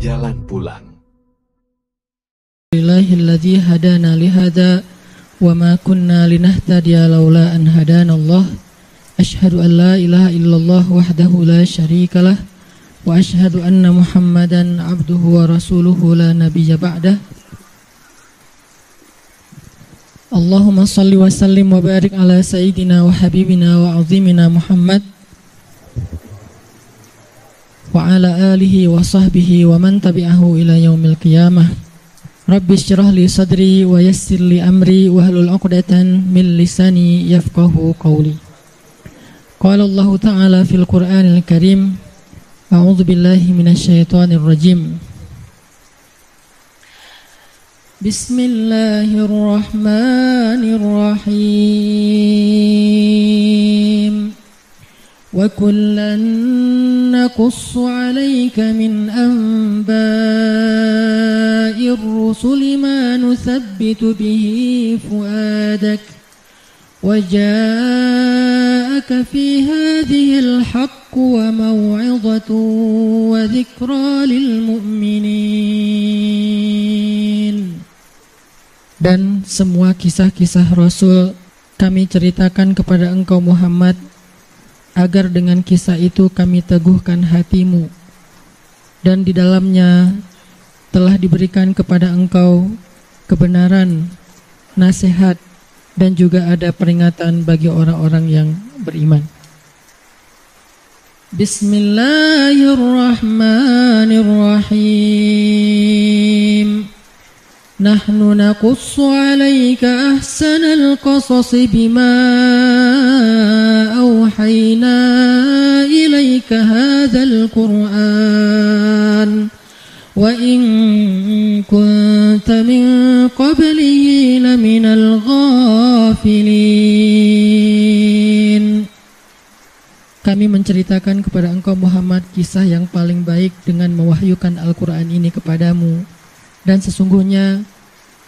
jalan pulang. Alhamdulillahilladzi hadana lihada wa ma kunna linahtadiya laula an hadanallah. Asyhadu an la ilaha illallah wahdahu la syarikalah wa asyhadu anna Muhammadan abduhu wa rasuluhu la nabiyya ba'dah. Allahumma salli wa sallim wa barik ala sayyidina wa habibina wa azimina Muhammad wa ala alihi wa sahbihi wa man tabi'ahu ila yaumil qiyamah. Rabbi syrah li sadri wa yassir li amri wa hlul 'uqdatan min lisani yafqahu qawli. Qala Allah ta'ala fil Qur'anil Karim, a'udzu billahi minasy syaithanir rajim. Bismillahirrahmanirrahim. Wa kullan naqussu 'alaika min anba'ir rusuli ma nuthabbitu bihi fu'adak wa ja'aka fi hadhil haqqu wa maw'izatun wa dhikra lil mu'minin. Dan semua kisah-kisah Rasul kami ceritakan kepada engkau Muhammad, agar dengan kisah itu kami teguhkan hatimu, dan di dalamnya telah diberikan kepada engkau kebenaran, nasihat, dan juga ada peringatan bagi orang-orang yang beriman. Bismillahirrahmanirrahim. Nahnu naqussu 'alaika ahsanal qasasi bima awhayna ilaika hadzal Qur'an wa in kunta min qablihi laminal ghafilin. Kami menceritakan kepada engkau Muhammad kisah yang paling baik dengan mewahyukan Al-Quran ini kepadamu, dan sesungguhnya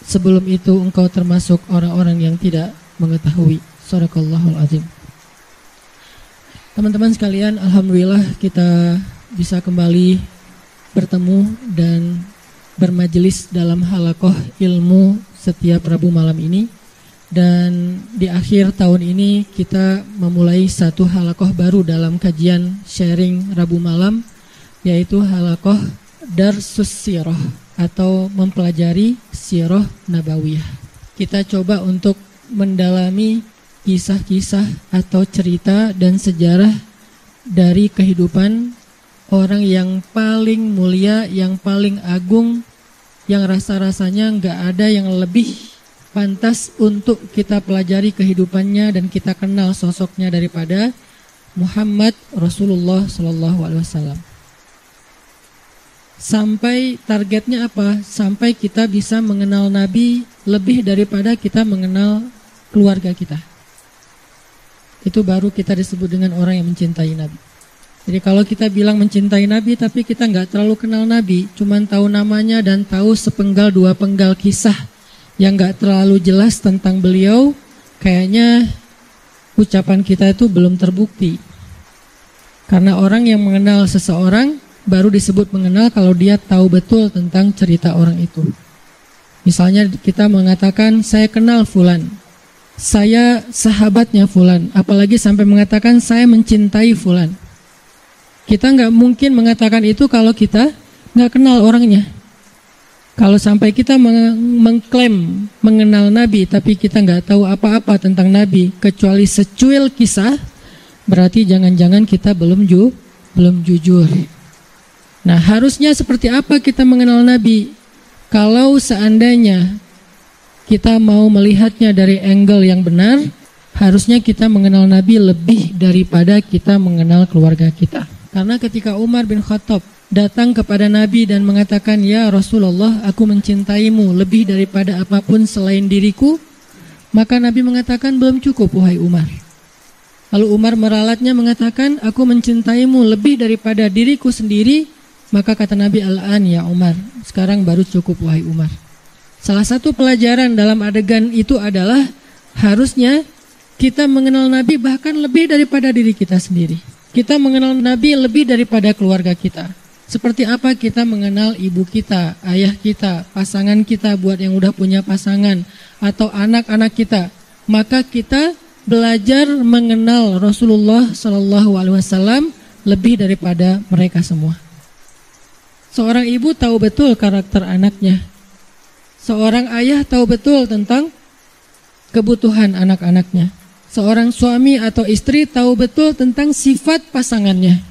sebelum itu engkau termasuk orang-orang yang tidak mengetahui. Shadaqallahul azim. Teman-teman sekalian, alhamdulillah kita bisa kembali bertemu dan bermajelis dalam halaqah ilmu setiap Rabu malam ini. Dan di akhir tahun ini kita memulai satu halaqah baru dalam kajian sharing Rabu malam, yaitu halaqah Darsus Sirah atau mempelajari Sirah Nabawiyah. Kita coba untuk mendalami kisah-kisah atau cerita dan sejarah dari kehidupan orang yang paling mulia, yang paling agung, yang rasa-rasanya nggak ada yang lebih pantas untuk kita pelajari kehidupannya dan kita kenal sosoknya daripada Muhammad Rasulullah SAW. Sampai targetnya apa? Sampai kita bisa mengenal Nabi lebih daripada kita mengenal keluarga kita. Itu baru kita disebut dengan orang yang mencintai Nabi. Jadi kalau kita bilang mencintai Nabi tapi kita nggak terlalu kenal Nabi, cuman tahu namanya dan tahu sepenggal dua penggal kisah yang nggak terlalu jelas tentang beliau, kayaknya ucapan kita itu belum terbukti. Karena orang yang mengenal seseorang baru disebut mengenal kalau dia tahu betul tentang cerita orang itu. Misalnya kita mengatakan saya kenal fulan, saya sahabatnya fulan, apalagi sampai mengatakan saya mencintai fulan. Kita nggak mungkin mengatakan itu kalau kita nggak kenal orangnya. Kalau sampai kita mengklaim mengenal Nabi tapi kita nggak tahu apa-apa tentang Nabi kecuali secuil kisah, berarti jangan-jangan kita belum jujur. Nah, harusnya seperti apa kita mengenal Nabi? Kalau seandainya kita mau melihatnya dari angle yang benar, harusnya kita mengenal Nabi lebih daripada kita mengenal keluarga kita. Karena ketika Umar bin Khattab datang kepada Nabi dan mengatakan, "Ya Rasulullah, aku mencintaimu lebih daripada apapun selain diriku," maka Nabi mengatakan, "Belum cukup wahai Umar." Lalu Umar meralatnya mengatakan, "Aku mencintaimu lebih daripada diriku sendiri," maka kata Nabi, "Al-an ya Umar, sekarang baru cukup wahai Umar." Salah satu pelajaran dalam adegan itu adalah harusnya kita mengenal Nabi bahkan lebih daripada diri kita sendiri. Kita mengenal Nabi lebih daripada keluarga kita. Seperti apa kita mengenal ibu kita, ayah kita, pasangan kita buat yang udah punya pasangan, atau anak-anak kita. Maka kita belajar mengenal Rasulullah SAW lebih daripada mereka semua. Seorang ibu tahu betul karakter anaknya. Seorang ayah tahu betul tentang kebutuhan anak-anaknya. Seorang suami atau istri tahu betul tentang sifat pasangannya.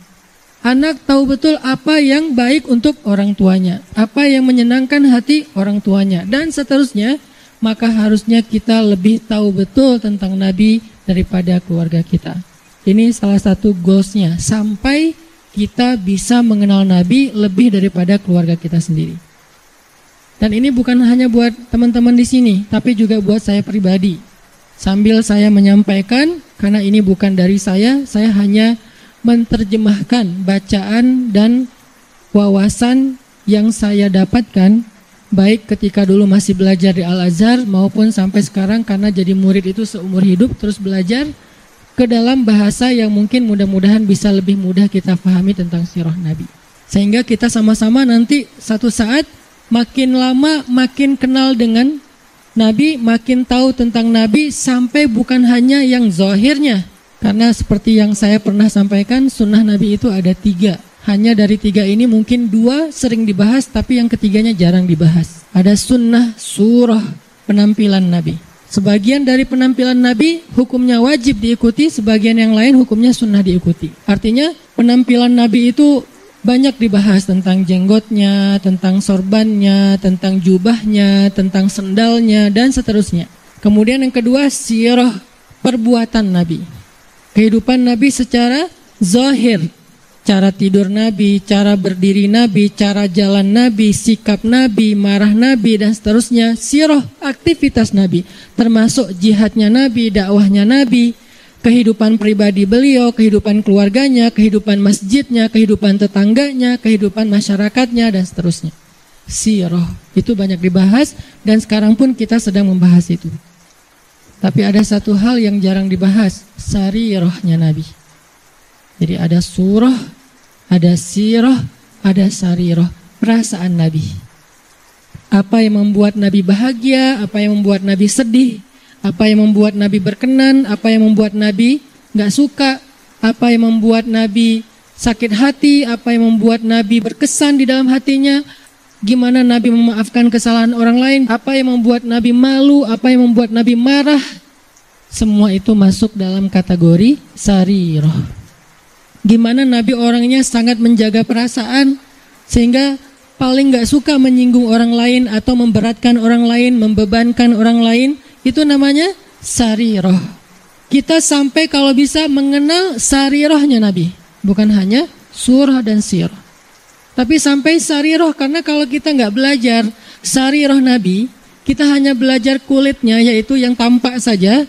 Anak tahu betul apa yang baik untuk orang tuanya, apa yang menyenangkan hati orang tuanya, dan seterusnya. Maka harusnya kita lebih tahu betul tentang Nabi daripada keluarga kita. Ini salah satu goalsnya, sampai kita bisa mengenal Nabi lebih daripada keluarga kita sendiri. Dan ini bukan hanya buat teman-teman di sini, tapi juga buat saya pribadi. Sambil saya menyampaikan, karena ini bukan dari saya hanya menerjemahkan bacaan dan wawasan yang saya dapatkan, baik ketika dulu masih belajar di Al-Azhar maupun sampai sekarang karena jadi murid itu seumur hidup terus belajar ke dalam bahasa yang mungkin mudah-mudahan bisa lebih mudah kita pahami tentang sirah Nabi. Sehingga kita sama-sama nanti satu saat makin lama makin kenal dengan Nabi, makin tahu tentang Nabi, sampai bukan hanya yang zahirnya. Karena seperti yang saya pernah sampaikan, sunnah Nabi itu ada 3. Hanya dari 3 ini mungkin 2 sering dibahas, tapi yang ketiganya jarang dibahas. Ada sunnah surah penampilan Nabi. Sebagian dari penampilan Nabi hukumnya wajib diikuti, sebagian yang lain hukumnya sunnah diikuti. Artinya penampilan Nabi itu banyak dibahas, tentang jenggotnya, tentang sorbannya, tentang jubahnya, tentang sendalnya, dan seterusnya. Kemudian yang kedua, sirah perbuatan Nabi. Kehidupan Nabi secara zahir, cara tidur Nabi, cara berdiri Nabi, cara jalan Nabi, sikap Nabi, marah Nabi, dan seterusnya. Sirah aktivitas Nabi, termasuk jihadnya Nabi, dakwahnya Nabi, kehidupan pribadi beliau, kehidupan keluarganya, kehidupan masjidnya, kehidupan tetangganya, kehidupan masyarakatnya, dan seterusnya. Sirah itu banyak dibahas, dan sekarang pun kita sedang membahas itu. Tapi ada satu hal yang jarang dibahas, sarirahnya Nabi. Jadi ada surah, ada sirah, ada sarirah, perasaan Nabi. Apa yang membuat Nabi bahagia, apa yang membuat Nabi sedih, apa yang membuat Nabi berkenan, apa yang membuat Nabi gak suka, apa yang membuat Nabi sakit hati, apa yang membuat Nabi berkesan di dalam hatinya, gimana Nabi memaafkan kesalahan orang lain, apa yang membuat Nabi malu, apa yang membuat Nabi marah. Semua itu masuk dalam kategori sarirah. Gimana Nabi orangnya sangat menjaga perasaan, sehingga paling gak suka menyinggung orang lain atau memberatkan orang lain, membebankan orang lain. Itu namanya sarirah. Kita sampai kalau bisa mengenal sarirahnya Nabi, bukan hanya surah dan sirah, tapi sampai sarirah. Karena kalau kita nggak belajar sarirah Nabi, kita hanya belajar kulitnya, yaitu yang tampak saja.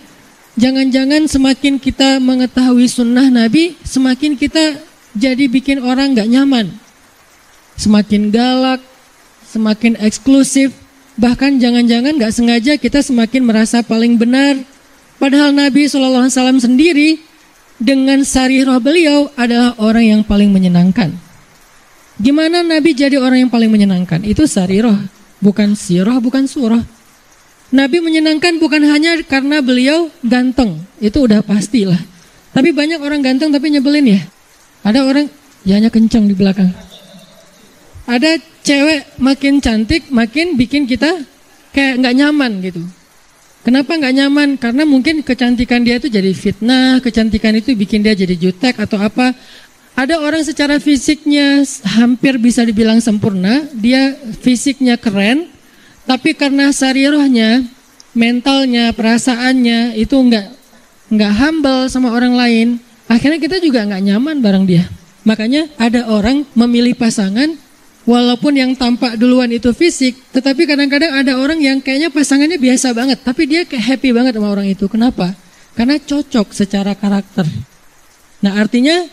Jangan-jangan semakin kita mengetahui sunnah Nabi, semakin kita jadi bikin orang nggak nyaman, semakin galak, semakin eksklusif. Bahkan jangan-jangan nggak sengaja kita semakin merasa paling benar. Padahal Nabi SAW sendiri dengan sarirah beliau adalah orang yang paling menyenangkan. Gimana Nabi jadi orang yang paling menyenangkan? Itu sarirah, bukan sirah, bukan surah. Nabi menyenangkan bukan hanya karena beliau ganteng, itu udah pastilah. Tapi banyak orang ganteng tapi nyebelin ya. Ada orang jahnya kencang di belakang. Ada cewek makin cantik makin bikin kita kayak nggak nyaman gitu. Kenapa nggak nyaman? Karena mungkin kecantikan dia itu jadi fitnah, kecantikan itu bikin dia jadi jutek atau apa. Ada orang secara fisiknya hampir bisa dibilang sempurna, dia fisiknya keren, tapi karena sarirahnya, mentalnya, perasaannya itu nggak humble sama orang lain, akhirnya kita juga nggak nyaman bareng dia. Makanya ada orang memilih pasangan, walaupun yang tampak duluan itu fisik, tetapi kadang-kadang ada orang yang kayaknya pasangannya biasa banget, tapi dia kayak happy banget sama orang itu. Kenapa? Karena cocok secara karakter. Nah artinya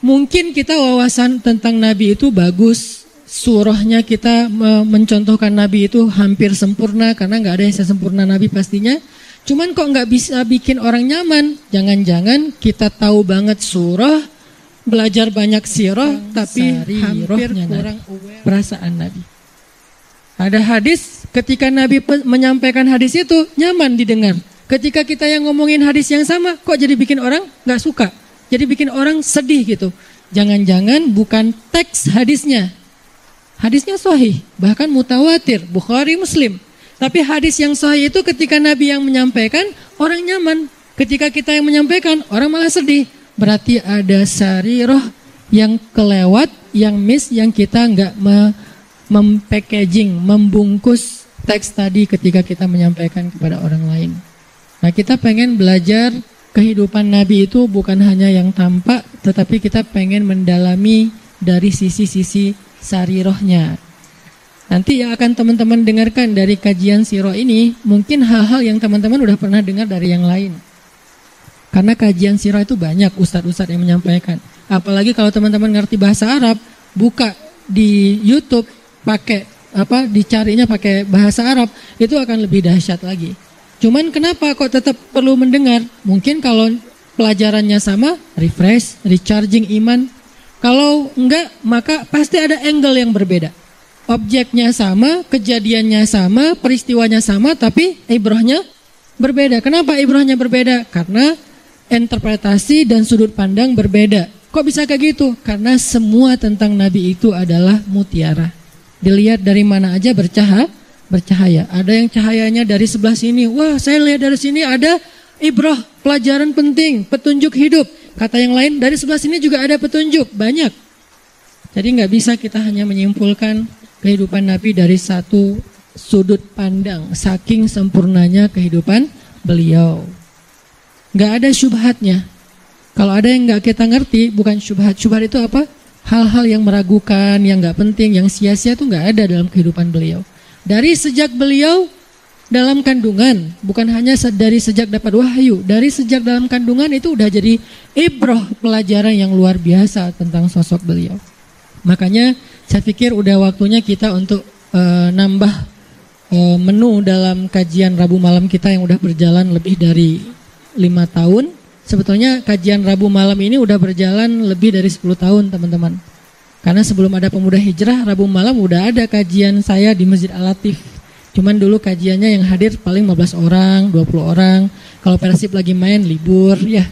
mungkin kita wawasan tentang Nabi itu bagus, surahnya kita mencontohkan Nabi itu hampir sempurna, karena nggak ada yang sempurna Nabi pastinya. Cuman kok nggak bisa bikin orang nyaman? Jangan-jangan kita tahu banget surah, belajar banyak sirah tapi hampir kurang aware perasaan Nabi. Ada hadis ketika Nabi menyampaikan hadis itu nyaman didengar. Ketika kita yang ngomongin hadis yang sama kok jadi bikin orang gak suka. Jadi bikin orang sedih gitu. Jangan-jangan bukan teks hadisnya. Hadisnya sahih, bahkan mutawatir, Bukhari, Muslim. Tapi hadis yang sahih itu ketika Nabi yang menyampaikan orang nyaman. Ketika kita yang menyampaikan orang malah sedih. Berarti ada sarirah yang kelewat, yang miss, yang kita gak membungkus teks tadi ketika kita menyampaikan kepada orang lain. Nah, kita pengen belajar kehidupan Nabi itu bukan hanya yang tampak, tetapi kita pengen mendalami dari sisi-sisi sarirohnya. Nanti yang akan teman-teman dengarkan dari kajian sirah ini, mungkin hal-hal yang teman-teman udah pernah dengar dari yang lain. Karena kajian sirah itu banyak ustadz-ustadz yang menyampaikan. Apalagi kalau teman-teman ngerti bahasa Arab, buka di YouTube, dicarinya pakai bahasa Arab, itu akan lebih dahsyat lagi. Cuman kenapa kok tetap perlu mendengar? Mungkin kalau pelajarannya sama, refresh, recharging iman. Kalau enggak, maka pasti ada angle yang berbeda. Objeknya sama, kejadiannya sama, peristiwanya sama, tapi ibrahnya berbeda. Kenapa ibrahnya berbeda? Karena interpretasi dan sudut pandang berbeda. Kok bisa kayak gitu? Karena semua tentang Nabi itu adalah mutiara. Dilihat dari mana aja bercahaya. Ada yang cahayanya dari sebelah sini. Wah, saya lihat dari sini ada ibrah, pelajaran penting, petunjuk hidup. Kata yang lain, dari sebelah sini juga ada petunjuk, banyak. Jadi nggak bisa kita hanya menyimpulkan kehidupan Nabi dari satu sudut pandang. Saking sempurnanya kehidupan beliau. Nggak ada syubhatnya. Kalau ada yang nggak kita ngerti, bukan syubhat. Syubhat itu apa? Hal-hal yang meragukan, yang nggak penting, yang sia-sia itu nggak ada dalam kehidupan beliau. Dari sejak beliau dalam kandungan, bukan hanya dari sejak dapat wahyu, dari sejak dalam kandungan itu udah jadi ibrah, pelajaran yang luar biasa tentang sosok beliau. Makanya saya pikir udah waktunya kita untuk nambah menu dalam kajian Rabu malam kita yang udah berjalan lebih dari 5 tahun. Sebetulnya kajian Rabu malam ini udah berjalan lebih dari 10 tahun teman-teman. Karena sebelum ada Pemuda Hijrah, Rabu malam udah ada kajian saya di Masjid Al-Latif. Cuman dulu kajiannya yang hadir paling 15 orang, 20 orang. Kalau Persib lagi main, libur ya.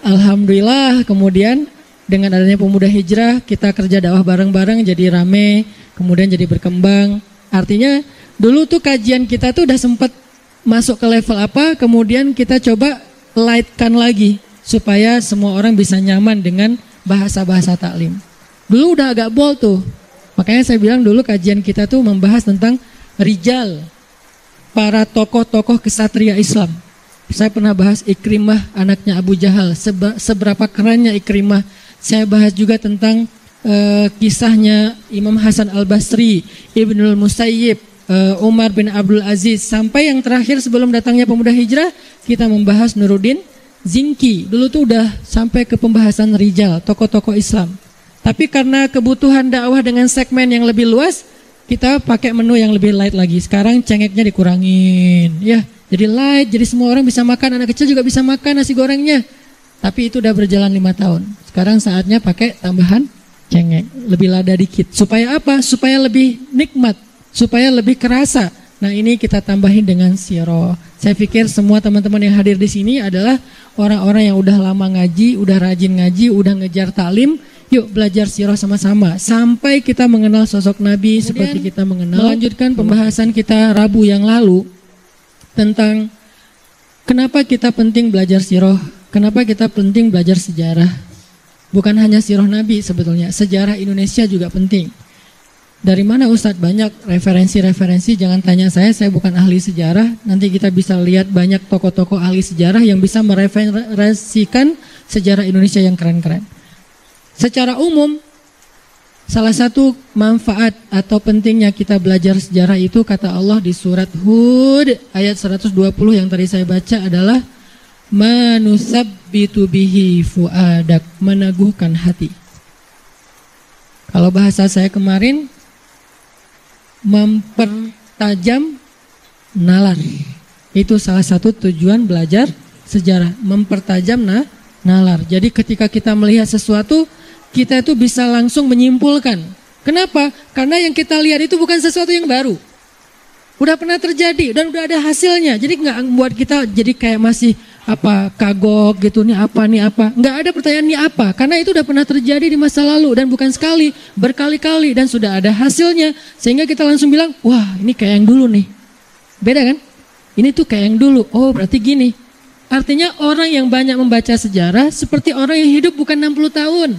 Alhamdulillah kemudian dengan adanya Pemuda Hijrah, kita kerja dakwah bareng-bareng jadi rame, kemudian jadi berkembang. Artinya dulu tuh kajian kita tuh udah sempat masuk ke level apa, kemudian kita coba lightkan lagi supaya semua orang bisa nyaman dengan bahasa-bahasa taklim. Dulu udah agak bold tuh. Makanya saya bilang dulu kajian kita tuh membahas tentang rijal, para tokoh-tokoh kesatria Islam. Saya pernah bahas Ikrimah, anaknya Abu Jahal, seberapa kerennya Ikrimah. Saya bahas juga tentang kisahnya Imam Hasan Al-Basri, Ibnul Musayyib, Umar bin Abdul Aziz, sampai yang terakhir sebelum datangnya Pemuda Hijrah, kita membahas Nuruddin Zinki. Dulu tuh udah sampai ke pembahasan rijal, tokoh-tokoh Islam. Tapi karena kebutuhan dakwah dengan segmen yang lebih luas, kita pakai menu yang lebih light lagi. Sekarang cengeknya dikurangin, ya. Jadi light, jadi semua orang bisa makan, anak kecil juga bisa makan nasi gorengnya. Tapi itu udah berjalan 5 tahun. Sekarang saatnya pakai tambahan cengek, lebih lada dikit. Supaya apa? Supaya lebih nikmat, supaya lebih kerasa. Nah, ini kita tambahin dengan sirah. Saya pikir semua teman-teman yang hadir di sini adalah orang-orang yang udah lama ngaji, udah rajin ngaji, udah ngejar taklim. Yuk belajar sirah sama-sama sampai kita mengenal sosok Nabi. Kemudian, seperti kita melanjutkan pembahasan kita Rabu yang lalu tentang kenapa kita penting belajar sirah, kenapa kita penting belajar sejarah. Bukan hanya sirah Nabi sebetulnya, sejarah Indonesia juga penting. Dari mana Ustadz? Banyak referensi-referensi, jangan tanya saya bukan ahli sejarah. Nanti kita bisa lihat banyak tokoh-tokoh ahli sejarah yang bisa mereferensikan sejarah Indonesia yang keren-keren. Secara umum, salah satu manfaat atau pentingnya kita belajar sejarah itu kata Allah di surat Hud ayat 120 yang tadi saya baca adalah manusabbitu bihi fuadak, meneguhkan hati. Kalau bahasa saya kemarin, mempertajam nalar. Itu salah satu tujuan belajar sejarah, mempertajam nalar. Jadi ketika kita melihat sesuatu, kita itu bisa langsung menyimpulkan. Kenapa? Karena yang kita lihat itu bukan sesuatu yang baru. Udah pernah terjadi dan udah ada hasilnya. Jadi nggak membuat kita jadi kayak masih kagok gitu, nih apa. Nggak ada pertanyaan nih apa, karena itu udah pernah terjadi di masa lalu dan bukan sekali, berkali-kali, dan sudah ada hasilnya. Sehingga kita langsung bilang, wah ini kayak yang dulu nih. Beda kan? Ini tuh kayak yang dulu. Oh berarti gini. Artinya orang yang banyak membaca sejarah seperti orang yang hidup bukan 60 tahun,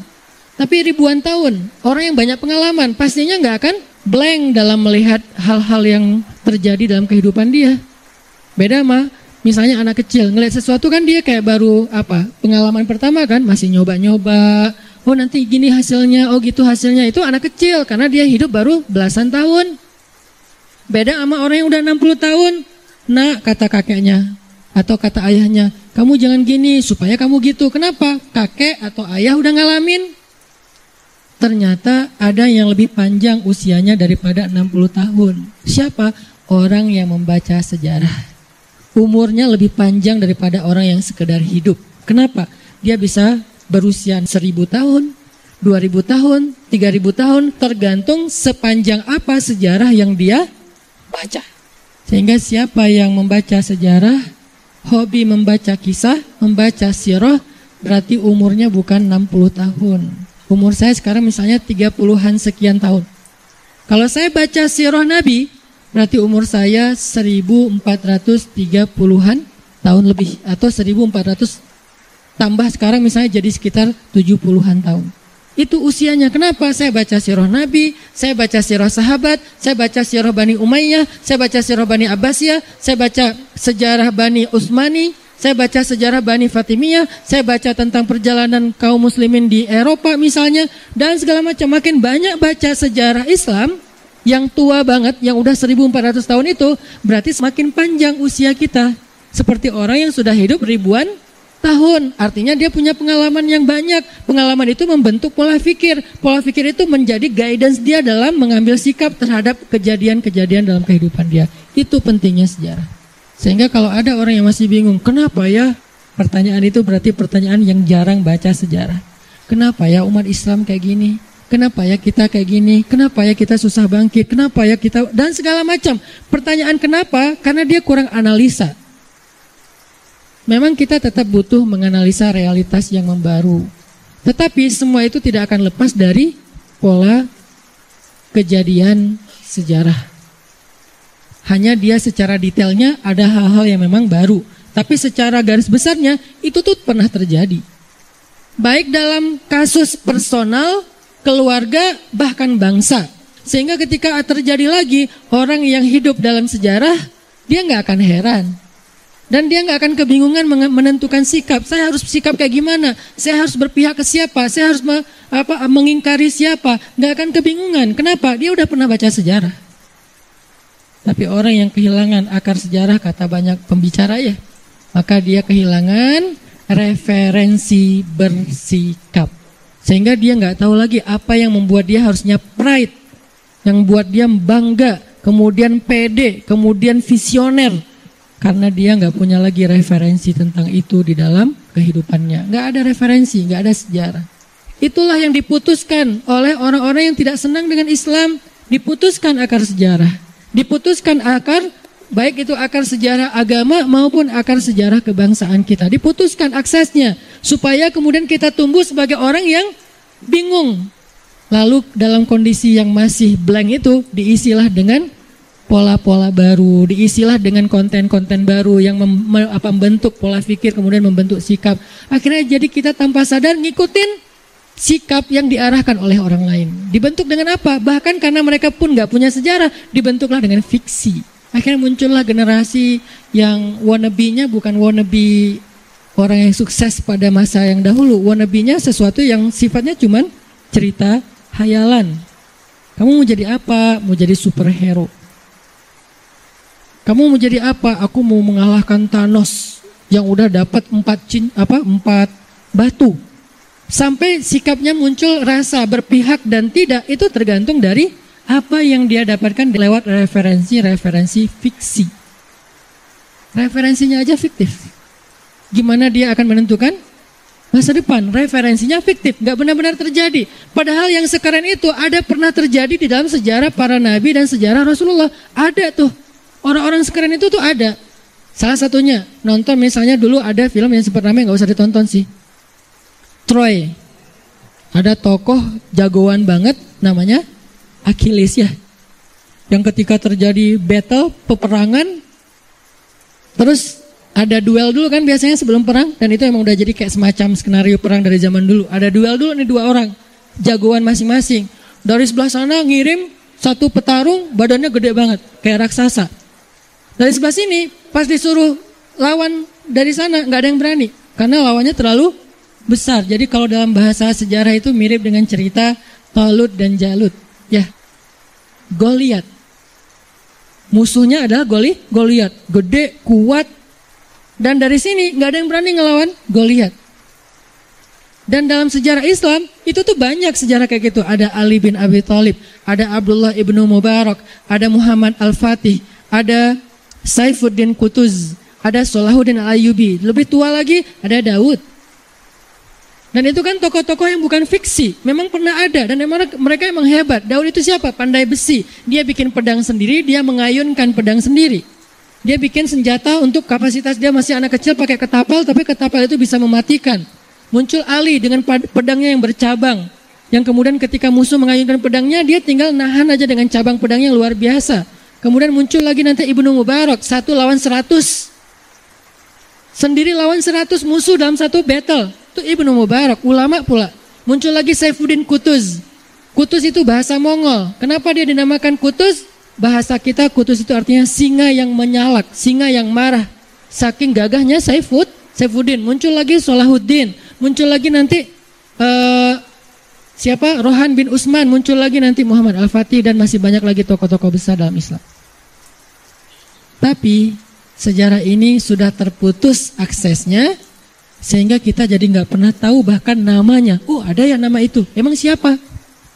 tapi ribuan tahun. Orang yang banyak pengalaman pastinya nggak akan blank dalam melihat hal-hal yang terjadi dalam kehidupan dia. Beda sama misalnya anak kecil, ngelihat sesuatu kan dia kayak baru pengalaman pertama kan, masih nyoba-nyoba. Oh nanti gini hasilnya, oh gitu hasilnya. Itu anak kecil karena dia hidup baru belasan tahun. Beda sama orang yang udah 60 tahun. Nah kata kakeknya atau kata ayahnya, kamu jangan gini supaya kamu gitu. Kenapa? Kakek atau ayah udah ngalamin. Ternyata ada yang lebih panjang usianya daripada 60 tahun. Siapa? Orang yang membaca sejarah. Umurnya lebih panjang daripada orang yang sekedar hidup. Kenapa? Dia bisa berusia 1000 tahun, 2000 tahun, 3000 tahun, tergantung sepanjang apa sejarah yang dia baca. Sehingga siapa yang membaca sejarah, hobi membaca kisah, membaca sirah, berarti umurnya bukan 60 tahun. Umur saya sekarang misalnya 30-an sekian tahun. Kalau saya baca sirah Nabi, berarti umur saya 1430-an tahun lebih. Atau 1400 tambah sekarang misalnya jadi sekitar 70-an tahun. Itu usianya. Kenapa? Saya baca sirah Nabi, saya baca sirah sahabat, saya baca sirah Bani Umayyah, saya baca sirah Bani Abbasiyah, saya baca sejarah Bani Utsmani, saya baca sejarah Bani Fatimiyah, saya baca tentang perjalanan kaum muslimin di Eropa misalnya, dan segala macam. Makin banyak baca sejarah Islam yang tua banget, yang udah 1400 tahun itu, berarti semakin panjang usia kita. Seperti orang yang sudah hidup ribuan tahun, artinya dia punya pengalaman yang banyak. Pengalaman itu membentuk pola pikir. Pola pikir itu menjadi guidance dia dalam mengambil sikap terhadap kejadian-kejadian dalam kehidupan dia. Itu pentingnya sejarah. Sehingga kalau ada orang yang masih bingung, kenapa ya? Pertanyaan itu berarti pertanyaan yang jarang baca sejarah. Kenapa ya umat Islam kayak gini? Kenapa ya kita kayak gini? Kenapa ya kita susah bangkit? Kenapa ya kita, dan segala macam. Pertanyaan kenapa? Karena dia kurang analisa. Memang kita tetap butuh menganalisa realitas yang membaru. Tetapi semua itu tidak akan lepas dari pola kejadian sejarah. Hanya dia secara detailnya ada hal-hal yang memang baru. Tapi secara garis besarnya itu tuh pernah terjadi. Baik dalam kasus personal, keluarga, bahkan bangsa. Sehingga ketika terjadi lagi orang yang hidup dalam sejarah, dia nggak akan heran. Dan dia nggak akan kebingungan menentukan sikap. Saya harus sikap kayak gimana? Saya harus berpihak ke siapa? Saya harus mengingkari siapa? Nggak akan kebingungan. Kenapa? Dia udah pernah baca sejarah. Tapi orang yang kehilangan akar sejarah, kata banyak pembicara ya, maka dia kehilangan referensi bersikap. Sehingga dia nggak tahu lagi apa yang membuat dia harusnya pride, yang membuat dia bangga, kemudian pede, kemudian visioner. Karena dia nggak punya lagi referensi tentang itu di dalam kehidupannya. Nggak ada referensi, nggak ada sejarah. Itulah yang diputuskan oleh orang-orang yang tidak senang dengan Islam. Diputuskan akar sejarah. Diputuskan akar, baik itu akar sejarah agama maupun akar sejarah kebangsaan kita. Diputuskan aksesnya. Supaya kemudian kita tumbuh sebagai orang yang bingung. Lalu dalam kondisi yang masih blank itu diisilah dengan pola-pola baru, diisilah dengan konten-konten baru yang membentuk pola pikir, kemudian membentuk sikap. Akhirnya jadi kita tanpa sadar ngikutin sikap yang diarahkan oleh orang lain. Dibentuk dengan apa? Bahkan karena mereka pun gak punya sejarah, dibentuklah dengan fiksi. Akhirnya muncullah generasi yang wannabe-nya bukan wannabe orang yang sukses pada masa yang dahulu. Wannabe-nya sesuatu yang sifatnya cuman cerita hayalan. Kamu mau jadi apa? Mau jadi superhero. Kamu mau jadi apa? Aku mau mengalahkan Thanos yang udah dapat 4 batu. Sampai sikapnya muncul rasa berpihak dan tidak, itu tergantung dari apa yang dia dapatkan lewat referensi fiksi. Referensinya aja fiktif. Gimana dia akan menentukan Masa depan, referensinya fiktif, nggak benar-benar terjadi. Padahal yang sekarang itu ada pernah terjadi di dalam sejarah para nabi dan sejarah Rasulullah. Ada tuh, orang-orang sekarang itu tuh ada. Salah satunya, nonton misalnya dulu ada film yang sempat ramai, nggak usah ditonton sih. Troy. Ada tokoh jagoan banget namanya Achilles ya. Yang ketika terjadi battle, peperangan, terus ada duel dulu kan biasanya sebelum perang, dan itu emang udah jadi kayak semacam skenario perang dari zaman dulu. Ada duel dulu nih, dua orang jagoan masing-masing. Dari sebelah sana ngirim satu petarung badannya gede banget kayak raksasa. Dari sebelah sini pas disuruh lawan dari sana nggak ada yang berani karena lawannya terlalu besar. Jadi kalau dalam bahasa sejarah itu mirip dengan cerita Talut dan Jalut ya. Goliat musuhnya adalah Goliat, gede, kuat. Dan dari sini nggak ada yang berani ngelawan Goliat. Dan dalam sejarah Islam itu tuh banyak sejarah kayak gitu. Ada Ali bin Abi Thalib, ada Abdullah ibnu Mubarak, ada Muhammad Al-Fatih, ada Saifuddin Qutuz, ada Salahuddin Al-Ayyubi. Lebih tua lagi ada Daud. Dan itu kan tokoh-tokoh yang bukan fiksi, memang pernah ada dan mereka emang hebat. Daud itu siapa? Pandai besi. Dia bikin pedang sendiri, dia mengayunkan pedang sendiri. Dia bikin senjata untuk kapasitas dia masih anak kecil pakai ketapel, tapi ketapel itu bisa mematikan. Muncul Ali dengan pedangnya yang bercabang, yang kemudian ketika musuh mengayunkan pedangnya, dia tinggal nahan aja dengan cabang pedangnya yang luar biasa. Kemudian muncul lagi nanti Ibnu Mubarak, 1 lawan 100. Sendiri lawan 100 musuh dalam satu battle. Itu Ibnu Mubarak, ulama pula. Muncul lagi Saifuddin Qutuz. Qutuz itu bahasa Mongol. Kenapa dia dinamakan Qutuz? Bahasa kita Qutuz itu artinya singa yang menyalak, singa yang marah. Saking gagahnya Saifuddin. Muncul lagi Salahuddin. Muncul lagi nanti Rohan bin Utsman. Muncul lagi nanti Muhammad Al-Fatih dan masih banyak lagi tokoh-tokoh besar dalam Islam. Tapi sejarah ini sudah terputus aksesnya sehingga kita jadi nggak pernah tahu bahkan namanya. Oh ada ya nama itu. Emang siapa?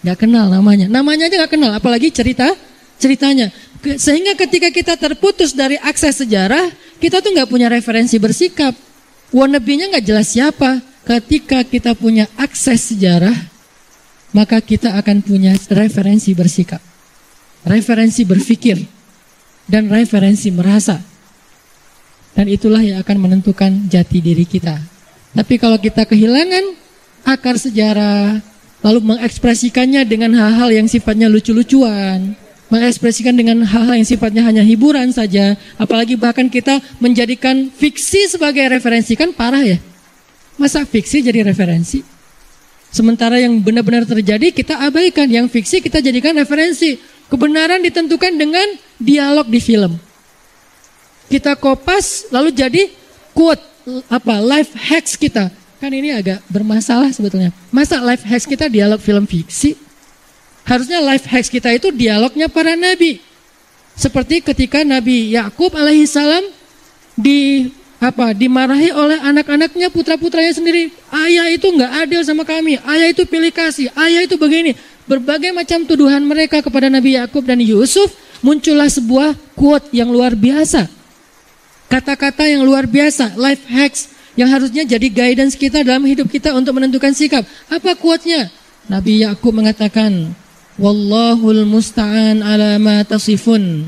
Nggak kenal namanya. Namanya aja nggak kenal. Apalagi ceritanya. Sehingga ketika kita terputus dari akses sejarah, kita tuh nggak punya referensi bersikap. Wannabe-nya nggak jelas siapa. Ketika kita punya akses sejarah, maka kita akan punya referensi bersikap, referensi berpikir, dan referensi merasa. Dan itulah yang akan menentukan jati diri kita. Tapi kalau kita kehilangan akar sejarah, lalu mengekspresikannya dengan hal-hal yang sifatnya lucu-lucuan, mengekspresikan dengan hal-hal yang sifatnya hanya hiburan saja, apalagi bahkan kita menjadikan fiksi sebagai referensi, kan parah ya. Masa fiksi jadi referensi? Sementara yang benar-benar terjadi kita abaikan, yang fiksi kita jadikan referensi. Kebenaran ditentukan dengan dialog di film. Kita kopas lalu jadi quote, life hacks kita. Kan ini agak bermasalah sebetulnya. Masa life hacks kita dialog film fiksi? Harusnya life hacks kita itu dialognya para nabi. Seperti ketika Nabi Yakub alaihissalam dimarahi oleh anak-anaknya, putra-putranya sendiri. Ayah itu nggak adil sama kami, ayah itu pilih kasih, ayah itu begini. Berbagai macam tuduhan mereka kepada Nabi Yakub dan Yusuf. Muncullah sebuah quote yang luar biasa, kata-kata yang luar biasa, life hacks yang harusnya jadi guidance kita dalam hidup kita untuk menentukan sikap. Apa quote-nya? Nabi Yakub mengatakan, Wallahul musta'an ala ma tasifun,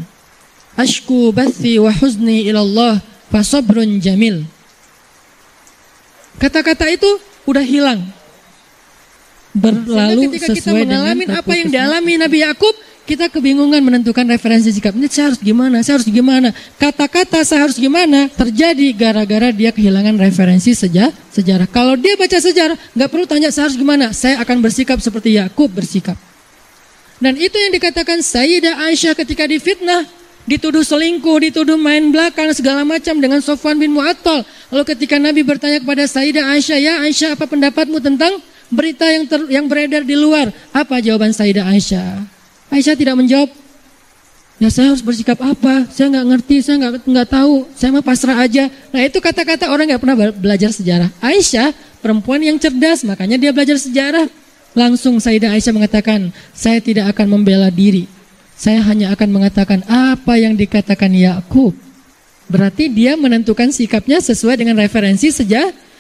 ashku bathi wa huzni ilallah fasabrun jamil. Kata-kata itu udah hilang, berlalu ketika sesuai kita mengalami apa yang dialami Nabi Yakub, kita kebingungan menentukan referensi sikap. Ini saya harus gimana? Kata-kata saya harus gimana terjadi gara-gara dia kehilangan referensi sejarah. Kalau dia baca sejarah, nggak perlu tanya saya harus gimana. Saya akan bersikap seperti Yakub bersikap. Dan itu yang dikatakan Sayyidah Aisyah ketika difitnah, dituduh selingkuh, dituduh main belakang, segala macam dengan Sofwan bin Mu'attal. Lalu ketika Nabi bertanya kepada Sayyidah Aisyah, ya Aisyah, apa pendapatmu tentang berita yang beredar di luar? Apa jawaban Sayyidah Aisyah? Aisyah tidak menjawab, ya saya harus bersikap apa? Saya nggak ngerti, saya nggak tahu, saya mah pasrah aja. Nah itu kata-kata orang nggak pernah belajar sejarah. Aisyah perempuan yang cerdas, makanya dia belajar sejarah. Langsung Sayyidah Aisyah mengatakan, saya tidak akan membela diri. Saya hanya akan mengatakan apa yang dikatakan Yakub. Berarti dia menentukan sikapnya sesuai dengan referensi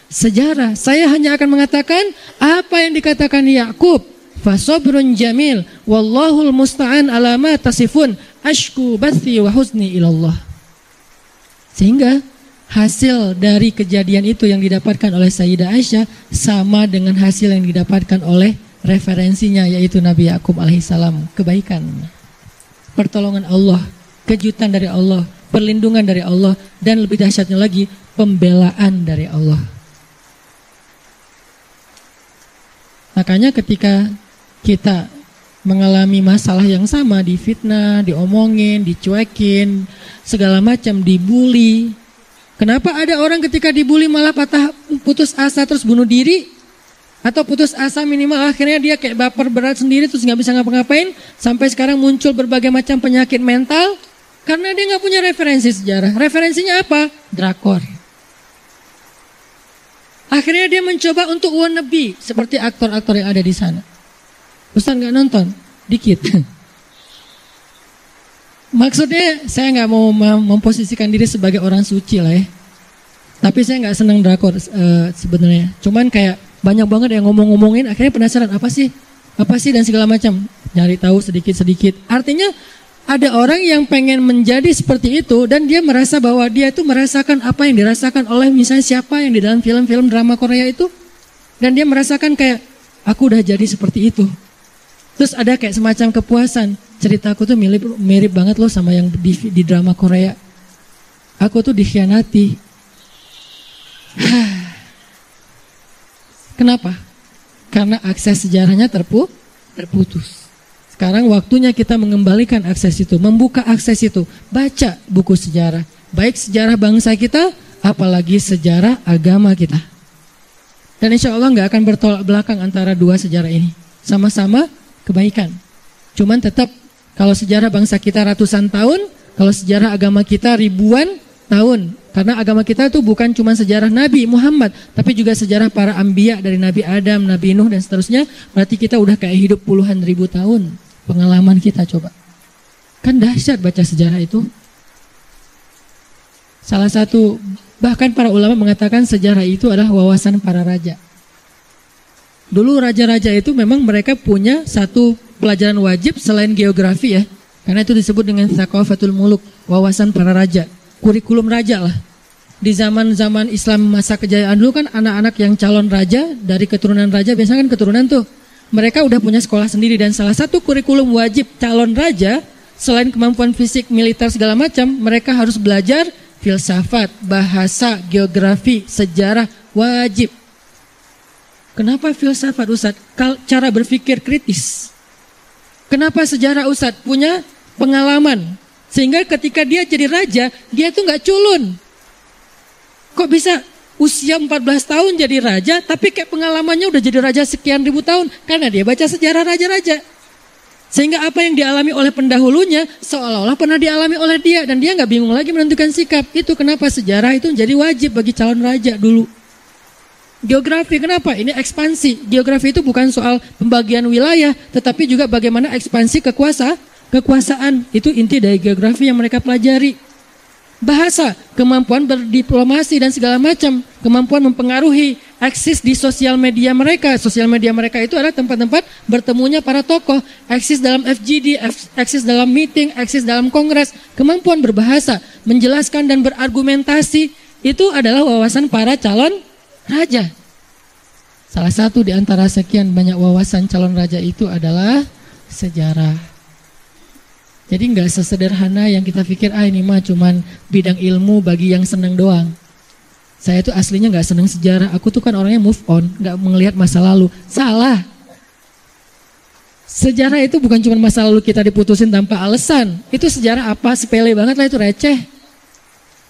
sejarah. Saya hanya akan mengatakan apa yang dikatakan Yakub. Fasobrun jamil, wallahul musta'an ala ma tasifun, ashku bathi wa huzni ilallah. Sehingga hasil dari kejadian itu yang didapatkan oleh Sayyidah Aisyah sama dengan hasil yang didapatkan oleh referensinya, yaitu Nabi Yakub alaihissalam. Kebaikan, pertolongan Allah, kejutan dari Allah, perlindungan dari Allah, dan lebih dahsyatnya lagi, pembelaan dari Allah. Makanya ketika kita mengalami masalah yang sama, difitnah, diomongin, dicuekin, segala macam, dibully. Kenapa ada orang ketika dibully malah putus asa terus bunuh diri? Atau putus asa minimal akhirnya dia kayak baper berat sendiri terus gak bisa ngapa-ngapain. Sampai sekarang muncul berbagai macam penyakit mental karena dia gak punya referensi sejarah. Referensinya apa? Drakor. Akhirnya dia mencoba untuk wannabe seperti aktor-aktor yang ada di sana. Ustaz gak nonton? Dikit. Maksudnya saya nggak mau memposisikan diri sebagai orang suci lah ya. Tapi saya nggak senang drakor sebenarnya. Cuman kayak banyak banget yang ngomongin, akhirnya penasaran apa sih dan segala macam. Nyari tahu sedikit-sedikit. Artinya ada orang yang pengen menjadi seperti itu dan dia merasa bahwa dia itu merasakan apa yang dirasakan oleh misalnya siapa yang di dalam film-film drama Korea itu. Dan dia merasakan kayak aku udah jadi seperti itu. Terus ada kayak semacam kepuasan. Ceritaku tuh mirip banget loh sama yang di drama Korea. Aku tuh dikhianati. Kenapa? Karena akses sejarahnya terputus. Sekarang waktunya kita mengembalikan akses itu, membuka akses itu. Baca buku sejarah. Baik sejarah bangsa kita, apalagi sejarah agama kita. Dan insya Allah gak akan bertolak belakang antara dua sejarah ini. Sama-sama kebaikan. Cuman tetap kalau sejarah bangsa kita ratusan tahun, kalau sejarah agama kita ribuan tahun. Karena agama kita itu bukan cuma sejarah Nabi Muhammad, tapi juga sejarah para anbiya dari Nabi Adam, Nabi Nuh dan seterusnya. Berarti kita udah kayak hidup puluhan ribu tahun. Pengalaman kita coba. Kan dahsyat baca sejarah itu. Salah satu, bahkan para ulama mengatakan sejarah itu adalah wawasan para raja. Dulu raja-raja itu memang mereka punya satu pelajaran wajib selain geografi ya. Karena itu disebut dengan Thaqafatul Muluk, wawasan para raja. Kurikulum raja lah. Di zaman-zaman Islam masa kejayaan dulu kan anak-anak yang calon raja dari keturunan raja, biasanya kan keturunan tuh. Mereka udah punya sekolah sendiri dan salah satu kurikulum wajib calon raja selain kemampuan fisik, militer segala macam, mereka harus belajar filsafat, bahasa, geografi, sejarah, wajib. Kenapa filsafat Ustadz? Cara berpikir kritis. Kenapa sejarah Ustadz? Punya pengalaman. Sehingga ketika dia jadi raja, dia tuh gak culun. Kok bisa usia 14 tahun jadi raja, tapi kayak pengalamannya udah jadi raja sekian ribu tahun? Karena dia baca sejarah raja-raja. Sehingga apa yang dialami oleh pendahulunya, seolah-olah pernah dialami oleh dia. Dan dia gak bingung lagi menentukan sikap. Itu kenapa sejarah itu menjadi wajib bagi calon raja dulu. Geografi, kenapa? Ini ekspansi. Geografi itu bukan soal pembagian wilayah, tetapi juga bagaimana ekspansi kekuasaan. Itu inti dari geografi yang mereka pelajari. Bahasa, kemampuan berdiplomasi dan segala macam, kemampuan mempengaruhi, eksis di sosial media mereka. Sosial media mereka itu adalah tempat-tempat bertemunya para tokoh, eksis dalam FGD, eksis dalam meeting, eksis dalam kongres. Kemampuan berbahasa, menjelaskan dan berargumentasi, itu adalah wawasan para calon raja. Salah satu di antara sekian banyak wawasan calon raja itu adalah sejarah. Jadi nggak sesederhana yang kita pikir, ini mah cuman bidang ilmu bagi yang seneng doang. Saya tuh aslinya nggak seneng sejarah. Aku tuh kan orangnya move on, nggak melihat masa lalu. Salah. Sejarah itu bukan cuma masa lalu kita diputusin tanpa alasan. Itu sejarah apa? Sepele banget lah, itu receh.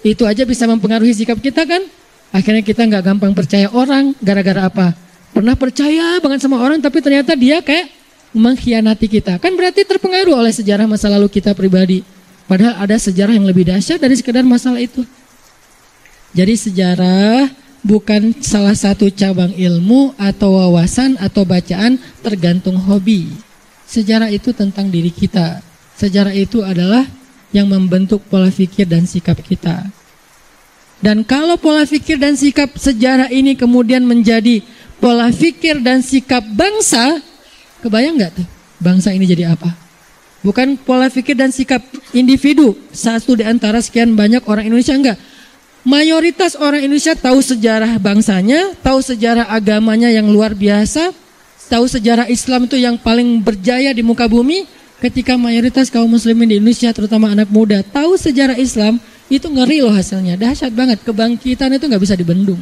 Itu aja bisa mempengaruhi sikap kita kan? Akhirnya kita nggak gampang percaya orang. Gara-gara apa? Pernah percaya banget sama orang tapi ternyata dia kayak mengkhianati kita. Kan berarti terpengaruh oleh sejarah masa lalu kita pribadi. Padahal ada sejarah yang lebih dahsyat dari sekedar masalah itu. Jadi sejarah bukan salah satu cabang ilmu atau wawasan atau bacaan, tergantung hobi. Sejarah itu tentang diri kita. Sejarah itu adalah yang membentuk pola pikir dan sikap kita. Dan kalau pola pikir dan sikap sejarah ini kemudian menjadi pola pikir dan sikap bangsa, kebayang nggak tuh bangsa ini jadi apa? Bukan pola pikir dan sikap individu, satu di antara sekian banyak orang Indonesia, enggak. Mayoritas orang Indonesia tahu sejarah bangsanya, tahu sejarah agamanya yang luar biasa, tahu sejarah Islam itu yang paling berjaya di muka bumi. Ketika mayoritas kaum muslimin di Indonesia, terutama anak muda, tahu sejarah Islam, itu ngeri loh hasilnya, dahsyat banget. Kebangkitan itu nggak bisa dibendung.